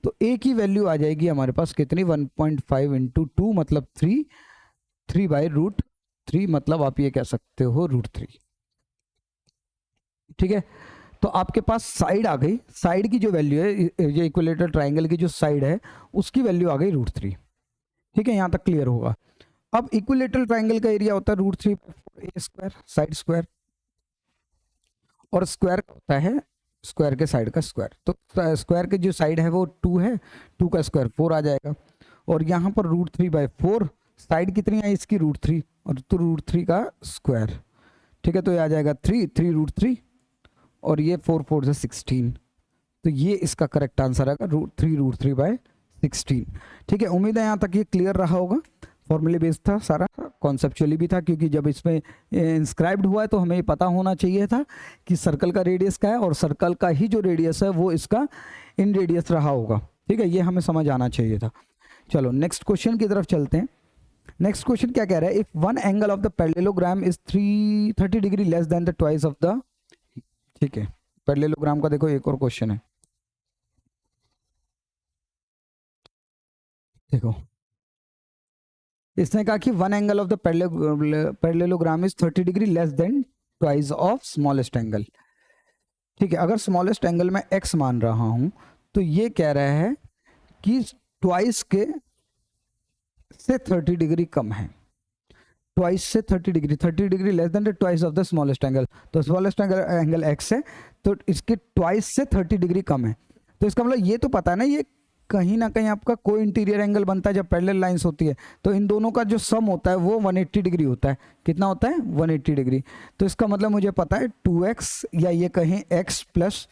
S1: तो a की वैल्यू आ जाएगी हमारे पास कितनी, 1.5 × 2 मतलब 3, 3/√3 मतलब आप ये कह सकते हो √3, ठीक है। तो आपके पास साइड आ गई, साइड की जो वैल्यू है, ये इक्विलेटरल ट्राइंगल की जो साइड है उसकी वैल्यू आ गई √3, ठीक है। यहाँ तक क्लियर होगा। अब इक्विलेटरल ट्राइंगल का एरिया होता है √3/4a², साइड स्क्वायर, और स्क्वायर होता है स्क्वायर के साइड का स्क्वायर। तो स्क्वायर की जो साइड है वो 2 है, 2 का स्क्वायर 4 आ जाएगा, और यहाँ पर √3/4, साइड कितनी है इसकी √3, और तो √3 का स्क्वायर, ठीक है। तो ये आ जाएगा 3 और ये 4 4 से 16। तो ये इसका करेक्ट आंसर आएगा √3/16, ठीक है। उम्मीद है यहाँ तक ये क्लियर रहा होगा। फॉर्मूले बेस्ड था सारा, कॉन्सेप्चुअली भी था, क्योंकि जब इसमें इंस्क्राइब्ड हुआ है तो हमें पता होना चाहिए था कि सर्कल का रेडियस क्या है, और सर्कल का ही जो रेडियस है वो इसका इन रेडियस रहा होगा, ठीक है। ये हमें समझ आना चाहिए था। चलो नेक्स्ट क्वेश्चन की तरफ चलते हैं। नेक्स्ट क्वेश्चन क्या कह रहा है, if one angle of the parallelogram is 30 degree less than the twice of the, ठीक है। पैरेललोग्राम का देखो एक और क्वेश्चन है, देखो इसने कहा कि one angle of the parallelogram is 30 degree less than twice of smallest angle. ठीक है, अगर स्मॉलेस्ट एंगल में x मान रहा हूं तो ये कह रहा है कि ट्वाइस के से 30 डिग्री कम है, ट्वाइस से 30 degree, 30 degree less than the twice of the smallest angle. तो स्मॉलेस्ट एंगल x है तो इसके ट्वाइस से 30 डिग्री कम है। तो इसका मतलब ये तो पता है ना, ये कहीं ना कहीं आपका कोई इंटीरियर एंगल बनता है जब पैरेलल लाइंस होती है, तो इन दोनों का जो सम होता है वो 180 डिग्री होता है। कितना होता है? 180 डिग्री। तो इसका मतलब मुझे पता है 2x या ये कहें x plus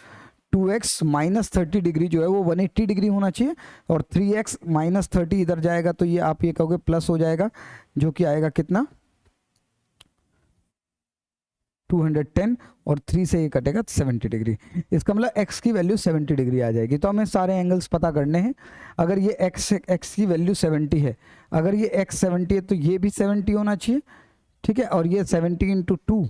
S1: 2x minus 30 degree जो है वो 180 डिग्री होना चाहिए, और 3x माइनस 30 इधर जाएगा तो ये आप ये कहोगे प्लस हो जाएगा, जो कि आएगा कितना 210, और 3 से ये कटेगा 70 डिग्री। इसका मतलब x की वैल्यू 70 डिग्री आ जाएगी। तो हमें सारे एंगल्स पता करने हैं। अगर ये x की वैल्यू 70 है, अगर ये x 70 है तो ये भी 70 होना चाहिए। ठीक है, और ये 70 इंटू 2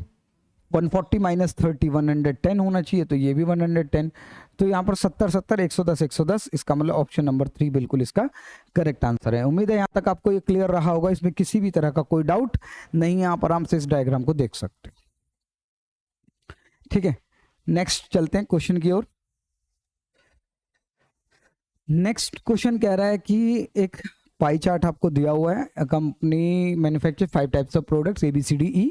S1: 140 माइनस 30 110 होना चाहिए, तो ये भी 110। तो यहाँ पर 70 70 110 110, इसका मतलब ऑप्शन नंबर 3 बिल्कुल इसका करेक्ट आंसर है। उम्मीद है यहाँ तक आपको ये क्लियर रहा होगा, इसमें किसी भी तरह का कोई डाउट नहीं है। आप आराम से इस डायग्राम को देख सकते हैं। ठीक है, नेक्स्ट चलते हैं क्वेश्चन की ओर। नेक्स्ट क्वेश्चन कह रहा है कि एक पाई चार्ट आपको दिया हुआ है, company manufacture 5 types of products ABCDE,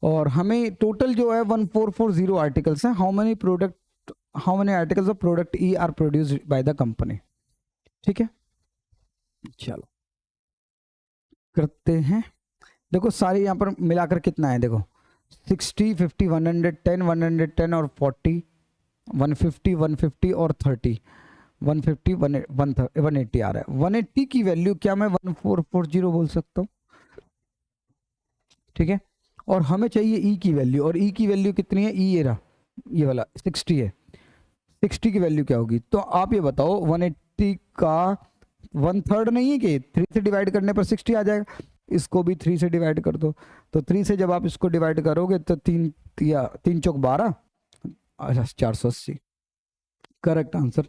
S1: और हमें टोटल जो है 1440 आर्टिकल्स हैं। How many articles of product E are produced by the company. ठीक है, चलो करते हैं। देखो सारी यहाँ पर मिलाकर कितना है, देखो 60 50 110 110 और 40 150 150 और 30 150 180 आ रहा है। 180 की वैल्यू क्या मैं 1440 बोल सकता हूँ? ठीक है, और हमें चाहिए E की वैल्यू, और E की वैल्यू कितनी है? E ये रहा, ये वाला 60 है। 60 की वैल्यू क्या होगी? तो आप ये बताओ 180 का 1/3 नहीं है कि 3 से डिवाइड करने पर 60 आ जाएगा। इसको भी 3 से डिवाइड कर दो, तो 3 से जब आप इसको डिवाइड करोगे तो 3 चौक 12, अच्छा 480, करेक्ट आंसर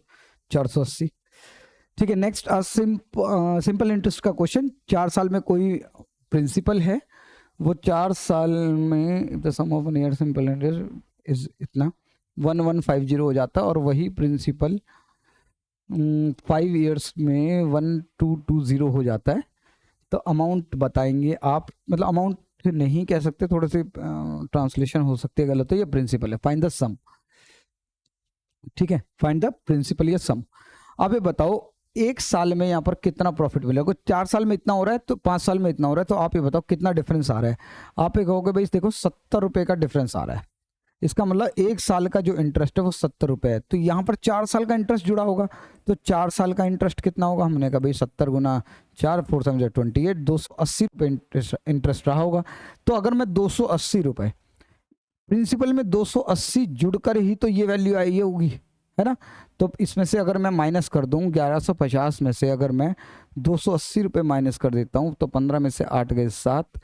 S1: 480। ठीक है, नेक्स्ट सिंपल इंटरेस्ट का क्वेश्चन। 4 साल में कोई प्रिंसिपल है, वो 4 साल में the sum of 1 year simple interest is इतना 1150 हो जाता है, और वही प्रिंसिपल 5 ईयर्स में 1220 हो जाता है। तो अमाउंट बताएंगे आप, मतलब अमाउंट नहीं कह सकते, थोड़े से ट्रांसलेशन हो सकती है गलत, तो ये प्रिंसिपल है। फाइंड द सम। ठीक है, फाइंड द प्रिंसिपल या सम। अब ये बताओ एक साल में यहाँ पर कितना प्रॉफिट मिलेगा। 4 साल में इतना हो रहा है तो 5 साल में इतना हो रहा है, तो आप ये बताओ कितना डिफरेंस आ रहा है। आप ये कहोगे भाई देखो 70 रुपए का डिफरेंस आ रहा है, इसका मतलब एक साल का जो इंटरेस्ट है वो 70 रुपए है। तो यहाँ पर 4 साल का इंटरेस्ट जुड़ा होगा, तो 4 साल का इंटरेस्ट कितना होगा? हमने कहा भाई 70 गुना 4 4 7 28 280 रुपये इंटरेस्ट रहा होगा। तो अगर मैं 280 रुपये प्रिंसिपल में 280 जुड़कर ही तो ये वैल्यू आई होगी, है ना। तो इसमें से अगर मैं माइनस कर दूं 1150 में से अगर मैं 280 रुपये माइनस कर देता हूं, तो 15 में से 8 गए 7,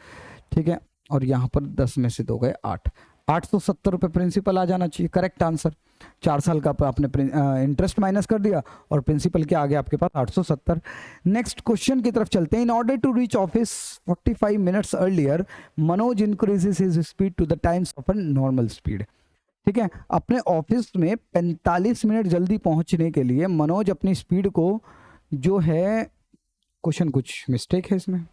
S1: ठीक है, और यहाँ पर 10 में से 2 गए 8, 870 रुपये प्रिंसिपल आ जाना चाहिए। Correct answer. 4 साल का आपने इंटरेस्ट माइनस कर दिया और प्रिंसिपल के आगे आपके पास 870। नेक्स्ट क्वेश्चन की तरफ चलते हैं। In order to reach office 45 minutes earlier, Manoj increases his speed to the times of a normal speed. ठीक है, अपने ऑफिस में 45 मिनट जल्दी पहुंचने के लिए मनोज अपनी स्पीड को जो है, क्वेश्चन कुछ मिस्टेक है इसमें,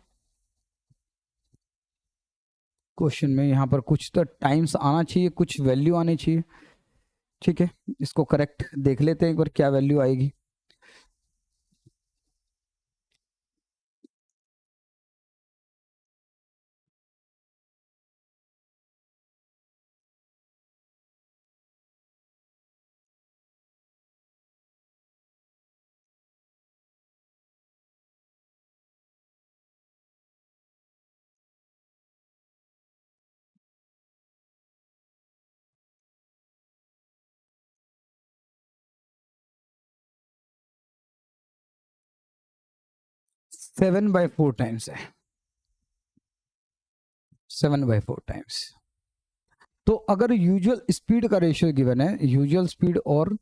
S1: क्वेश्चन में यहाँ पर कुछ तो टाइम्स आना चाहिए, कुछ वैल्यू आनी चाहिए। ठीक है, इसको करेक्ट देख लेते हैं एक बार क्या वैल्यू आएगी। सेवन बाई फोर टाइम्स है, 7/4 टाइम्स। तो अगर यूजुअल स्पीड का रेशियो गिवन है, यूजुअल स्पीड और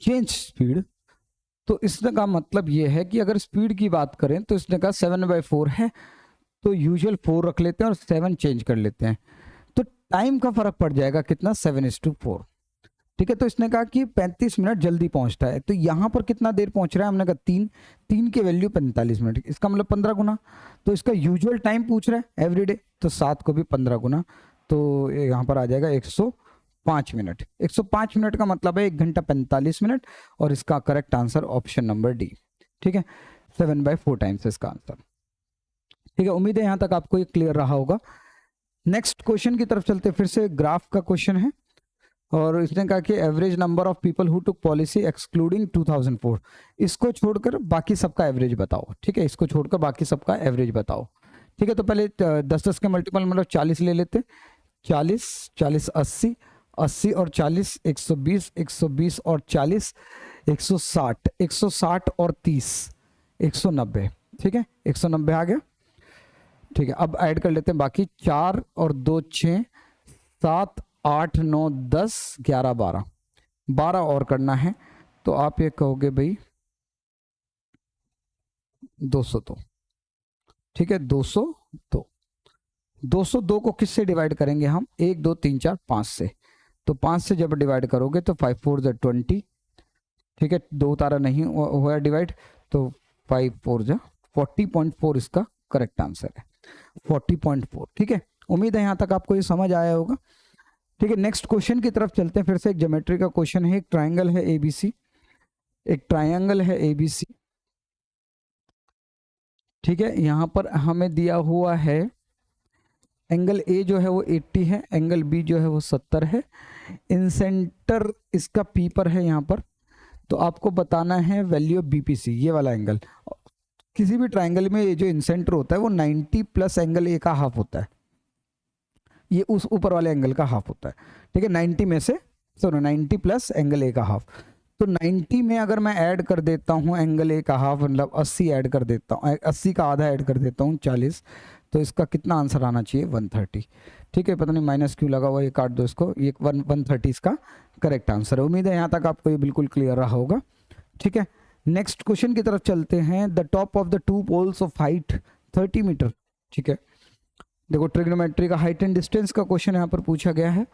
S1: चेंज स्पीड, तो इसने का मतलब ये है कि अगर स्पीड की बात करें तो इसने कहा 7/4 है, तो यूजुअल 4 रख लेते हैं और 7 चेंज कर लेते हैं, तो टाइम का फर्क पड़ जाएगा कितना, 7:4। ठीक है, तो इसने कहा कि 35 मिनट जल्दी पहुंचता है, तो यहाँ पर कितना देर पहुंच रहा है, हमने कहा 3 की वैल्यू 45 मिनट, इसका मतलब 15 गुना। तो इसका यूजुअल टाइम पूछ रहा है एवरीडे, तो 7 को भी 15 गुना, तो यहाँ पर आ जाएगा 105 मिनट। 105 मिनट का मतलब है 1 घंटा 45 मिनट, और इसका correct answer option number D. ठीक है, 7/4 टाइम्स इसका आंसर। ठीक है, उम्मीद है यहाँ तक आपको ये क्लियर रहा होगा। नेक्स्ट क्वेश्चन की तरफ चलते, फिर से ग्राफ का क्वेश्चन है, और इसने कहा कि average number of people who took policy excluding 2004, इसको छोड़कर बाकी सबका एवरेज बताओ। ठीक है, इसको छोड़कर बाकी सबका एवरेज बताओ। ठीक है, तो पहले 10-10 के मल्टीपल मतलब 40 ले लेते, 40 40 80, 80 और 40 120, 120 और 40 160, 160 और 30 190। ठीक है, 190 आ गया। ठीक है, अब ऐड कर लेते हैं बाकी, 4 और 2 6, 7 8 9 10 11 12, 12 और करना है, तो आप ये कहोगे भाई 202। ठीक है, 202। 202 को किससे डिवाइड करेंगे हम, 1 2 3 4 5 से, तो 5 से जब डिवाइड करोगे तो 5 4 जा 20। ठीक है, 2 तारा नहीं हुआ डिवाइड, तो 5 4 जा 40.4 इसका करेक्ट आंसर है, 40.4। ठीक है, उम्मीद है यहाँ तक आपको ये समझ आया होगा। ठीक है, नेक्स्ट क्वेश्चन की तरफ चलते हैं, फिर से एक ज्योमेट्री का क्वेश्चन है। एक ट्रायंगल है एबीसी, एक ट्रायंगल है एबीसी। ठीक है, यहाँ पर हमें दिया हुआ है एंगल ए जो है वो 80 है, एंगल बी जो है वो 70 है, इन सेंटर इसका पी पर है यहाँ पर, तो आपको बताना है वैल्यू ऑफ बीपीसी, ये वाला एंगल। किसी भी ट्रायंगल में ये जो इंसेंटर होता है वो 90 प्लस एंगल ए का हाफ होता है, ये उस ऊपर वाले एंगल का हाफ होता है। ठीक है, 90 में से, सुनो 90 प्लस एंगल ए का हाफ, तो 90 में अगर मैं ऐड कर देता हूँ एंगल ए का हाफ, मतलब 80 ऐड कर देता हूँ, 80 का आधा ऐड कर देता हूँ 40, तो इसका कितना आंसर आना चाहिए, 130। ठीक है, पता नहीं माइनस क्यों लगा हुआ, ये काट दो इसको, ये 130 इसका करेक्ट आंसर है। उम्मीद है यहाँ तक आपको ये बिल्कुल क्लियर रहा होगा। ठीक है, नेक्स्ट क्वेश्चन की तरफ चलते हैं। The top of the 2 poles of height 30 metre. ठीक है, देखो ट्रिग्नोमेट्री का हाइट एंड डिस्टेंस का क्वेश्चन यहाँ पर पूछा गया है।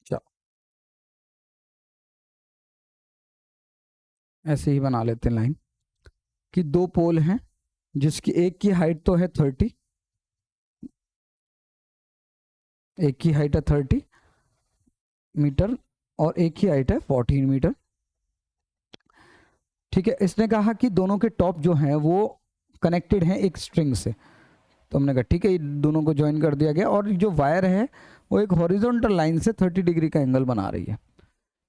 S1: चलो ऐसे ही बना लेते हैं लाइन, कि 2 पोल हैं जिसकी एक की हाइट तो है 30, एक की हाइट है 30 मीटर और एक की हाइट है 14 मीटर। ठीक है, इसने कहा कि दोनों के टॉप जो हैं वो कनेक्टेड हैं एक स्ट्रिंग से, तो हमने कहा ठीक है, ये दोनों को ज्वाइन कर दिया गया, और जो वायर है वो एक हॉरिजॉन्टल लाइन से 30 डिग्री का एंगल बना रही है।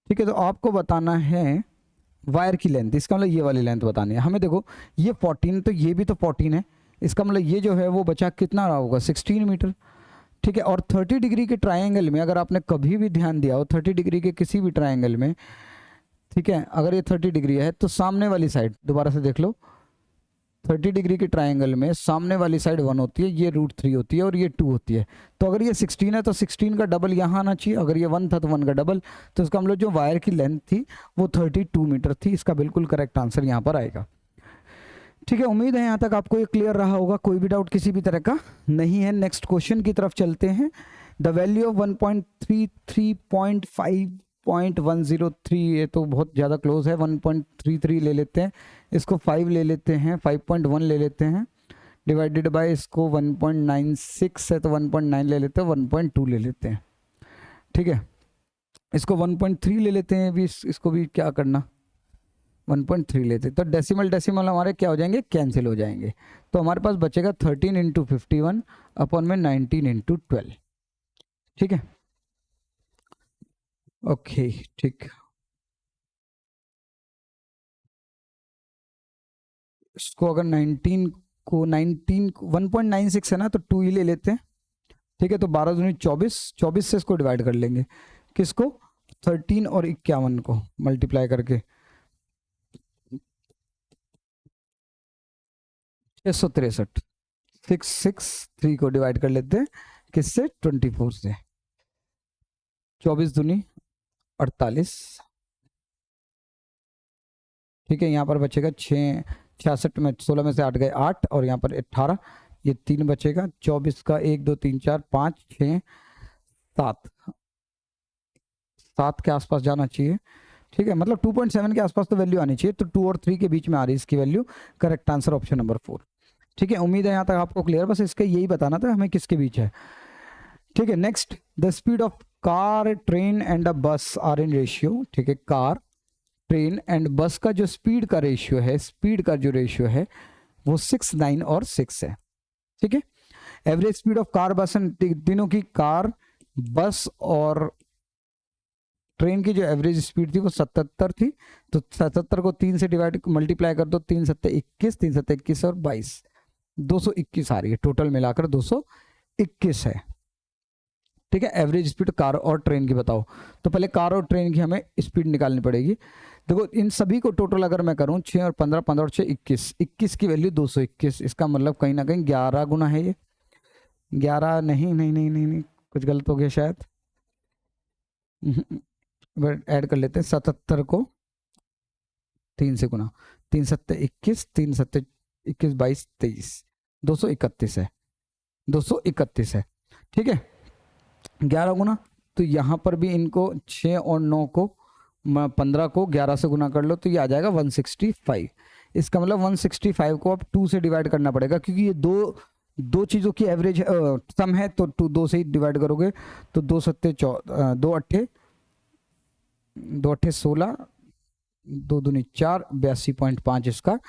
S1: ठीक है, तो आपको बताना है वायर की लेंथ, इसका मतलब ये वाली लेंथ बतानी है हमें। देखो ये 14, तो ये भी तो 14 है, इसका मतलब ये जो है वो बचा कितना रहा होगा, 16 मीटर। ठीक है, और 30 डिग्री के ट्रायंगल में अगर आपने कभी भी ध्यान दिया हो, 30 डिग्री के किसी भी ट्रायंगल में, ठीक है, अगर ये 30 डिग्री है तो सामने वाली साइड, दोबारा से देख लो, 30 डिग्री के ट्रायंगल में सामने वाली साइड 1 होती है, ये √3 होती है, और ये 2 होती है। तो अगर ये 16 है तो 16 का डबल यहाँ आना चाहिए, अगर ये 1 था तो 1 का डबल, तो इसका मतलब जो वायर की लेंथ थी वो 32 मीटर थी। इसका बिल्कुल करेक्ट आंसर यहाँ पर आएगा। ठीक है, उम्मीद है यहाँ तक आपको ये क्लियर रहा होगा, कोई भी डाउट किसी भी तरह का नहीं है। नेक्स्ट क्वेश्चन की तरफ चलते हैं। द वैल्यू ऑफ 1.33.5.103, ये तो बहुत ज़्यादा क्लोज है, 1.33 ले लेते हैं, इसको 5 ले लेते हैं, 5.1 ले लेते हैं, डिवाइडेड बाय इसको 1.96 है तो 1.9 ले लेते हैं, 1.2 ले लेते हैं। ठीक है, इसको 1.3 ले लेते हैं, भी इसको भी क्या करना, 1.3 लेते, तो डेसिमल डेसिमल हमारे क्या हो जाएंगे, कैंसिल हो जाएंगे, तो हमारे पास बचेगा 13 × 51 अपॉन में 19 × 12। ठीक है, ओके ठीक, इसको अगर 19 को 1.96 है ना, तो 2 ही ले लेते हैं। ठीक है, तो 12 दूनी 24, 24 से इसको डिवाइड कर लेंगे, किसको, 13 और 51 को मल्टीप्लाई करके, 663, 663 को डिवाइड कर लेते हैं किससे, 24 से। 24 दूनी 48, ठीक है। यहाँ पर बचेगा 6, 66 में 16 में से 8 गए 8, और यहाँ पर 18, ये 3 बचेगा। 24 का 1 2 3 4 5 6 7, 7 के आसपास जाना चाहिए, ठीक है। मतलब 2.7 के आसपास तो वैल्यू आनी चाहिए, तो 2 और 3 के बीच में आ रही है इसकी value. Correct answer option number 4, ठीक है। उम्मीद है यहाँ तक आपको क्लियर, बस इसका यही बताना था हमें किसके बीच है, ठीक है। Next, the speed of car, train and अ बस आर इन रेशियो, ठीक है। कार, ट्रेन एंड बस का जो स्पीड का रेशियो है, स्पीड का जो रेशियो है वो 6, 9 और 6 है, ठीक है। एवरेज स्पीड ऑफ कार, बस एंड, तीनों की, कार, बस और ट्रेन की जो एवरेज स्पीड थी वो 77 थी। तो 77 को 3 से डिवाइड मल्टीप्लाई कर दो, 3 7 21, 3 7 21 और 22, 221 आ रही है, टोटल मिलाकर 221 है, ठीक है। एवरेज स्पीड कार और ट्रेन की बताओ। तो पहले कार और ट्रेन की हमें स्पीड निकालनी पड़ेगी। देखो इन सभी को टोटल अगर मैं करूं, 6 और 15, 15 और 6 21, 21 की वैल्यू 221, इसका मतलब कहीं ना कहीं 11 गुना है ये। 11 नहीं नहीं नहीं नहीं नहीं, कुछ गलत हो गया शायद, ऐड कर लेते हैं। 77 को 3 से गुना, 3 7 21, 3 7 21 22 23, 231 है, 231 है, ठीक है। 11 गुना, तो यहाँ पर भी इनको 6 और 9 को 15 को 11 से गुना कर लो, तो ये आ जाएगा 165। इसका मतलब 165 को अब 2 से डिवाइड करना पड़ेगा, क्योंकि ये दो चीज़ों की एवरेज सम है, तो 2 से ही डिवाइड करोगे। तो 2 सत्ते 2 अट्ठे 16, 2 दूनी 4, 82.5 इसका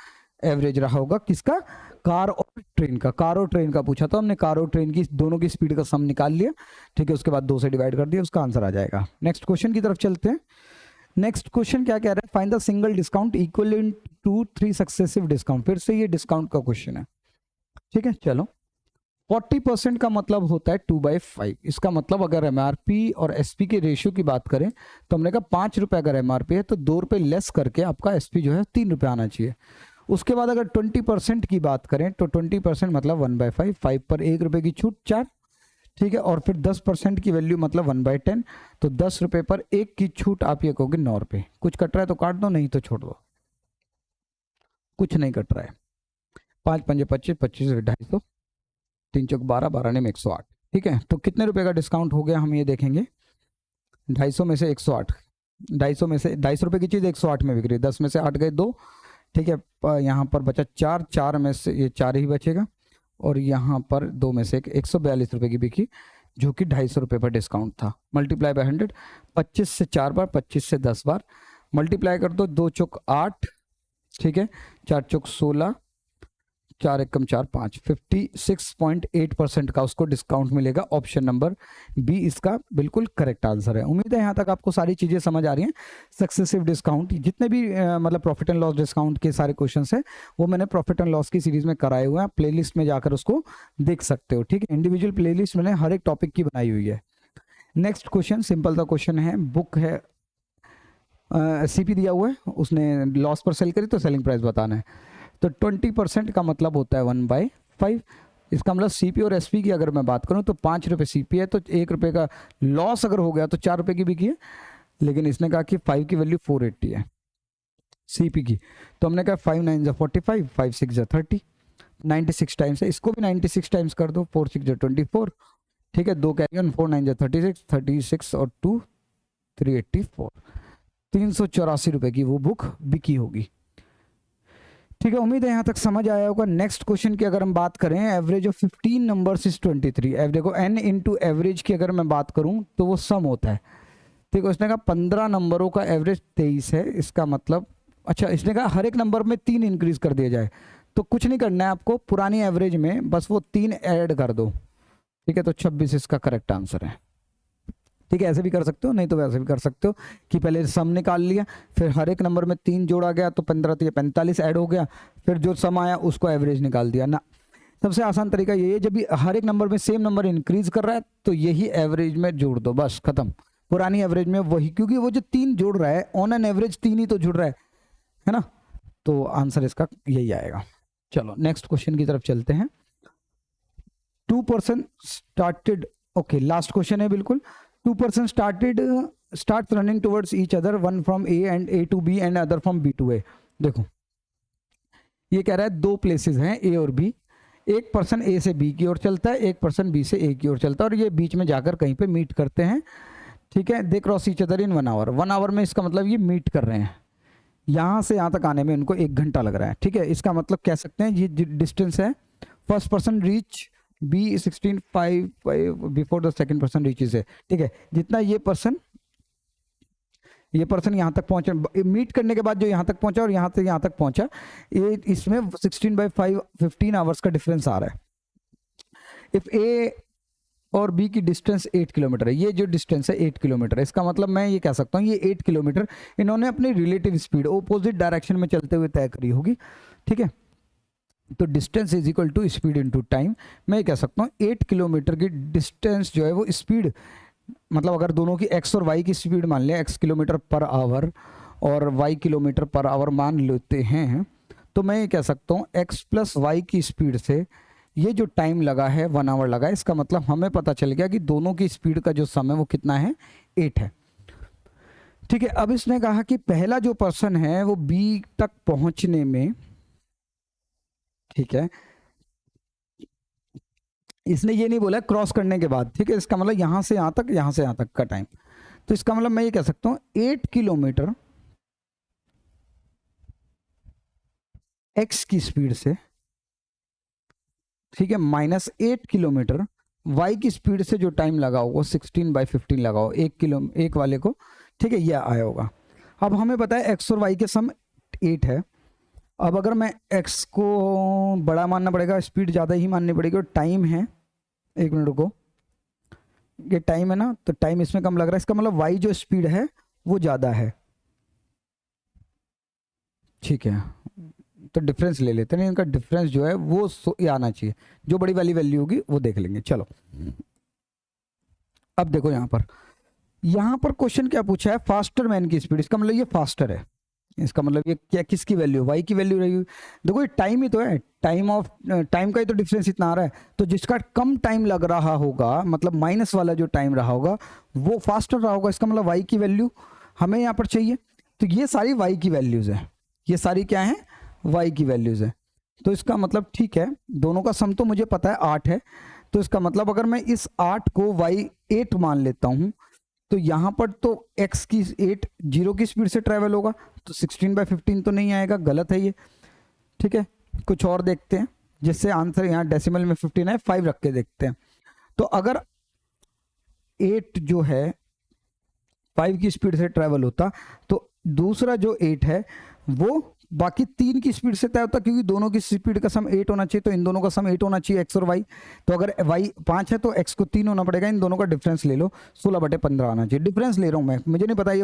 S1: एवरेज रहा होगा। किसका, कार और ट्रेन का। कार और ट्रेन का पूछा तो हमने, कार और ट्रेन की दोनों की स्पीड का सम निकाल लिया, ठीक है। उसके बाद 2 से डिवाइड कर दिया, उसका आंसर आ जाएगा। नेक्स्ट क्वेश्चन की तरफ चलते हैं। नेक्स्ट क्वेश्चन क्या कह रहा है, find the single discount equal to 3 successive discount. फिर से ये डिस्काउंट का क्वेश्चन है, ठीक है। चलो, 40% का मतलब होता है 2/5। इसका मतलब अगर एमआरपी और एसपी के रेशियो की बात करें तो हमने कहा 5 रुपए अगर एमआरपी है तो 2 रुपए लेस करके आपका एसपी जो है 3 रुपए आना चाहिए। उसके बाद अगर 20% की बात करें तो 20% मतलब 1/5, 5 पर 1 रुपए की छूट 4, ठीक है। और फिर 10% की वैल्यू मतलब 1/10, तो 10 रुपए पर 1 की छूट आप ये कहोगे 9 रुपए। कुछ कट रहा है तो काट दो, नहीं तो छोड़ दो, कुछ नहीं कट रहा है। 5 पंजे 25, 25 250, 3 चौक 12, 12 ने 108, ठीक है। तो कितने रुपए का डिस्काउंट हो गया हम ये देखेंगे। 250 में से 108, 250 में से 250 रुपए की चीज़ 108 में बिक रही है, 10 में से 8 गए 2, ठीक है। यहाँ पर बचा 4, 4 में से ये 4 ही बचेगा, और यहाँ पर 2 में से 142 रुपए की बिकी, जो कि 250 रुपये पर डिस्काउंट था। मल्टीप्लाई बाय 100, 25 से 4 बार, 25 से 10 बार मल्टीप्लाई कर दो, 2 चौक 8, ठीक है, 4 चौक 16, 4 एकम 4 5, 56.8% का उसको डिस्काउंट मिलेगा। ऑप्शन नंबर बी इसका बिल्कुल करेक्ट आंसर है। उम्मीद है यहाँ तक आपको सारी चीज़ें समझ आ रही हैं। सक्सेसिव डिस्काउंट, जितने भी मतलब प्रॉफिट एंड लॉस डिस्काउंट के सारे क्वेश्चंस हैं वो मैंने प्रॉफिट एंड लॉस की सीरीज में कराए हुए हैं, प्लेलिस्ट में जाकर उसको देख सकते हो, ठीक है। इंडिविजुअल प्लेलिस्ट मैंने हर एक टॉपिक की बनाई हुई है। नेक्स्ट क्वेश्चन सिंपल सा क्वेश्चन है, बुक है, सीपी दिया हुआ है, उसने लॉस पर सेल करी तो सेलिंग प्राइस बताना है। तो 20% का मतलब होता है 1/5। इसका मतलब सीपी और एसपी की अगर मैं बात करूं तो 5 रुपये सीपी है, तो 1 रुपये का लॉस अगर हो गया तो 4 रुपये की बिकी है। लेकिन इसने कहा कि 5 की वैल्यू 480 है सीपी की, तो हमने कहा 5 9 45, 5 6 30, 96 टाइम्स है। इसको भी 96 टाइम्स कर दो, 4 6 24, ठीक है। 2 कैरी ऑन, 4 9 36, 36 और 2 384, 384 रुपये की वो बुक बिकी होगी, ठीक है। उम्मीद है यहाँ तक समझ आया होगा। नेक्स्ट क्वेश्चन की अगर हम बात करें, एवरेज ऑफ 15 नंबर्स इज 23। देखो n इंटू एवरेज की अगर मैं बात करूं तो वो सम होता है, ठीक है। उसने कहा 15 नंबरों का एवरेज 23 है, इसका मतलब, अच्छा इसने कहा हर एक नंबर में 3 इंक्रीज कर दिया जाए, तो कुछ नहीं करना है आपको, पुरानी एवरेज में बस वो 3 ऐड कर दो, ठीक है। तो 26 इसका करेक्ट आंसर है, ठीक है। ऐसे भी कर सकते हो, नहीं तो वैसे भी कर सकते हो कि पहले सम निकाल लिया, फिर हर एक नंबर में 3 जोड़ा गया तो 15 तो 45 ऐड हो गया, फिर जो सम आया उसको एवरेज निकाल दिया ना। सबसे आसान तरीका ये है, जब भी हर एक नंबर में सेम नंबर इंक्रीज कर रहा है तो यही एवरेज में जोड़ दो, बस खत्म। पुरानी एवरेज में वही, क्योंकि वो जो 3 जोड़ रहा है ऑन एन एवरेज 3 ही तो जुड़ रहा है ना। तो आंसर इसका यही आएगा, चलो नेक्स्ट क्वेश्चन की तरफ चलते हैं। 2% स्टार्टेड, ओके लास्ट क्वेश्चन है बिल्कुल। 2% start running towards each other, one from A and A to B and other from B to A. देखो ये कह रहा है दो प्लेसेस हैं ए और बी, एक पर्सन ए से बी की ओर चलता है, एक पर्सन बी से ए की ओर चलता है, और ये बीच में जाकर कहीं पे मीट करते हैं। ठीक है, they cross each other in 1 hour. 1 hour में इसका मतलब ये मीट कर रहे हैं, यहाँ से यहाँ तक आने में उनको 1 घंटा लग रहा है। ठीक है, इसका मतलब कह सकते हैं ये डिस्टेंस है। First person reach B 16:05 before the second person reaches है। ठीक है, जितना ये पर्सन यहाँ तक पहुंचा, मीट करने के बाद जो यहाँ तक पहुंचा और यहाँ से यहाँ तक पहुंचा, ये इसमें 16/5 15 आवर्स का डिफरेंस आ रहा है। इफ ए और बी की डिस्टेंस 8 किलोमीटर है, ये जो डिस्टेंस है 8 किलोमीटर है, इसका मतलब मैं ये कह सकता हूँ ये 8 किलोमीटर इन्होंने अपनी रिलेटिव स्पीड ऑपोजिट डायरेक्शन में चलते हुए तय करी होगी। ठीक है, तो distance is equal to speed into time. मैं ये कह सकता हूँ 8 किलोमीटर की डिस्टेंस जो है वो स्पीड, मतलब अगर दोनों की x और y की स्पीड मान लें, x किलोमीटर पर आवर और y किलोमीटर पर आवर मान लेते हैं, तो मैं ये कह सकता हूँ x प्लस वाई की स्पीड से ये जो टाइम लगा है 1 आवर लगा है। इसका मतलब हमें पता चल गया कि दोनों की स्पीड का जो समय वो कितना है, 8 है। ठीक है, अब इसने कहा कि पहला जो पर्सन है वो B तक पहुंचने में, ठीक है, इसने ये नहीं बोला क्रॉस करने के बाद। ठीक है, इसका मतलब यहां से यहां तक, यहां से यहां तक का टाइम। तो इसका मतलब मैं ये कह सकता हूं 8 किलोमीटर x की स्पीड से, ठीक है, माइनस 8 किलोमीटर y की स्पीड से जो टाइम लगा होगा 16/15 लगा हो एक वाले को। ठीक है, यह आया होगा। अब हमें पता है x और y के सम 8 है। अब अगर मैं x को बड़ा मानना पड़ेगा, स्पीड ज़्यादा ही माननी पड़ेगी, और टाइम है, 1 मिनट को, ये टाइम है ना, तो टाइम इसमें कम लग रहा है। इसका मतलब y जो स्पीड है वो ज़्यादा है। ठीक है, तो डिफरेंस ले लेते हैं, इनका डिफरेंस जो है वो ये आना चाहिए, जो बड़ी वाली वैल्यू होगी वो देख लेंगे। चलो अब देखो यहाँ पर क्वेश्चन क्या पूछा है, फास्टर मैन की स्पीड। इसका मतलब ये फास्टर है, इसका मतलब ये क्या, किसकी वैल्यू, y की वैल्यू रहेगी। देखो ये टाइम ही तो है, टाइम का ही तो डिफरेंस इतना आ रहा है। तो जिसका कम टाइम लग रहा होगा, मतलब माइनस वाला जो टाइम रहा होगा वो फास्टर रहा होगा। इसका मतलब y की वैल्यू हमें यहाँ पर चाहिए। तो ये सारी y की वैल्यूज है, ये सारी क्या है, y की वैल्यूज है। तो इसका मतलब ठीक है, दोनों का सम तो मुझे पता है 8 है। तो इसका मतलब अगर मैं इस 8 को y 8 मान लेता हूं, तो यहाँ पर तो x की 8 0 की स्पीड से ट्रेवल होगा, तो 16/15 तो नहीं आएगा, गलत है ये। ठीक है, कुछ और देखते हैं जिससे आंसर यहाँ डेसिमल में 15 है, 5 रख के देखते हैं। तो अगर 8 जो है 5 की स्पीड से ट्रेवल होता, तो दूसरा जो 8 है वो बाकी 3 की स्पीड से तय होता, क्योंकि दोनों की स्पीड का सम 8 होना चाहिए, तो इन दोनों का सम 8 होना चाहिए, x और y। तो अगर y 5 है तो x को 3 होना पड़ेगा, इन दोनों का डिफरेंस ले लो, 16/15 आना चाहिए। डिफरेंस ले रहा हूँ मैं, मुझे नहीं पता ये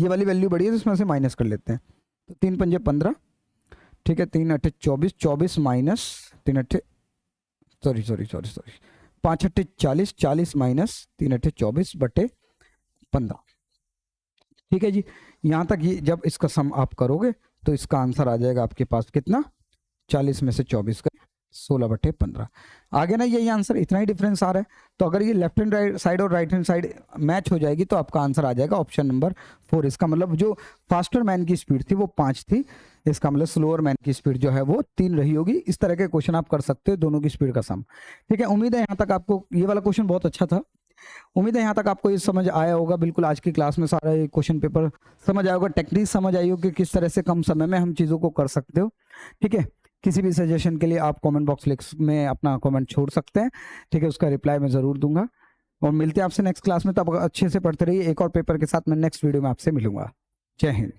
S1: वाली वैल्यू बड़ी है, तो इसमें से माइनस कर लेते हैं। तो 3 पंजे 15, ठीक है, 3 8 24, 24 माइनस 3 8, सॉरी 5 8 40, 40 माइनस 3 8 24/15। ठीक है जी, यहाँ तक ये जब इसका सम आप करोगे तो इसका आंसर आ जाएगा आपके पास कितना, 40 में से 24 का 16/15 आगे ना, यही आंसर, इतना ही डिफरेंस आ रहा है। तो अगर ये लेफ्ट हैंड राइट साइड और राइट हैंड साइड मैच हो जाएगी तो आपका आंसर आ जाएगा ऑप्शन नंबर 4। इसका मतलब जो फास्टर मैन की स्पीड थी वो 5 थी, इसका मतलब स्लोअर मैन की स्पीड जो है वो 3 रही होगी। इस तरह के क्वेश्चन आप कर सकते हो, दोनों की स्पीड का सम। ठीक है, उम्मीद है यहाँ तक आपको ये वाला क्वेश्चन बहुत अच्छा था, उम्मीद है यहाँ तक आपको ये समझ आया होगा। बिल्कुल आज की क्लास में सारा ये क्वेश्चन पेपर समझ आया होगा, टेक्निक समझ आई होगी, किस तरह से कम समय में हम चीज़ों को कर सकते हो। ठीक है, किसी भी सजेशन के लिए आप कमेंट बॉक्स में अपना कमेंट छोड़ सकते हैं। ठीक है, उसका रिप्लाई मैं ज़रूर दूंगा, और मिलते हैं आपसे नेक्स्ट क्लास में। तब अच्छे से पढ़ते रहिए। एक और पेपर के साथ मैं नेक्स्ट वीडियो में आपसे मिलूंगा। जय हिंद।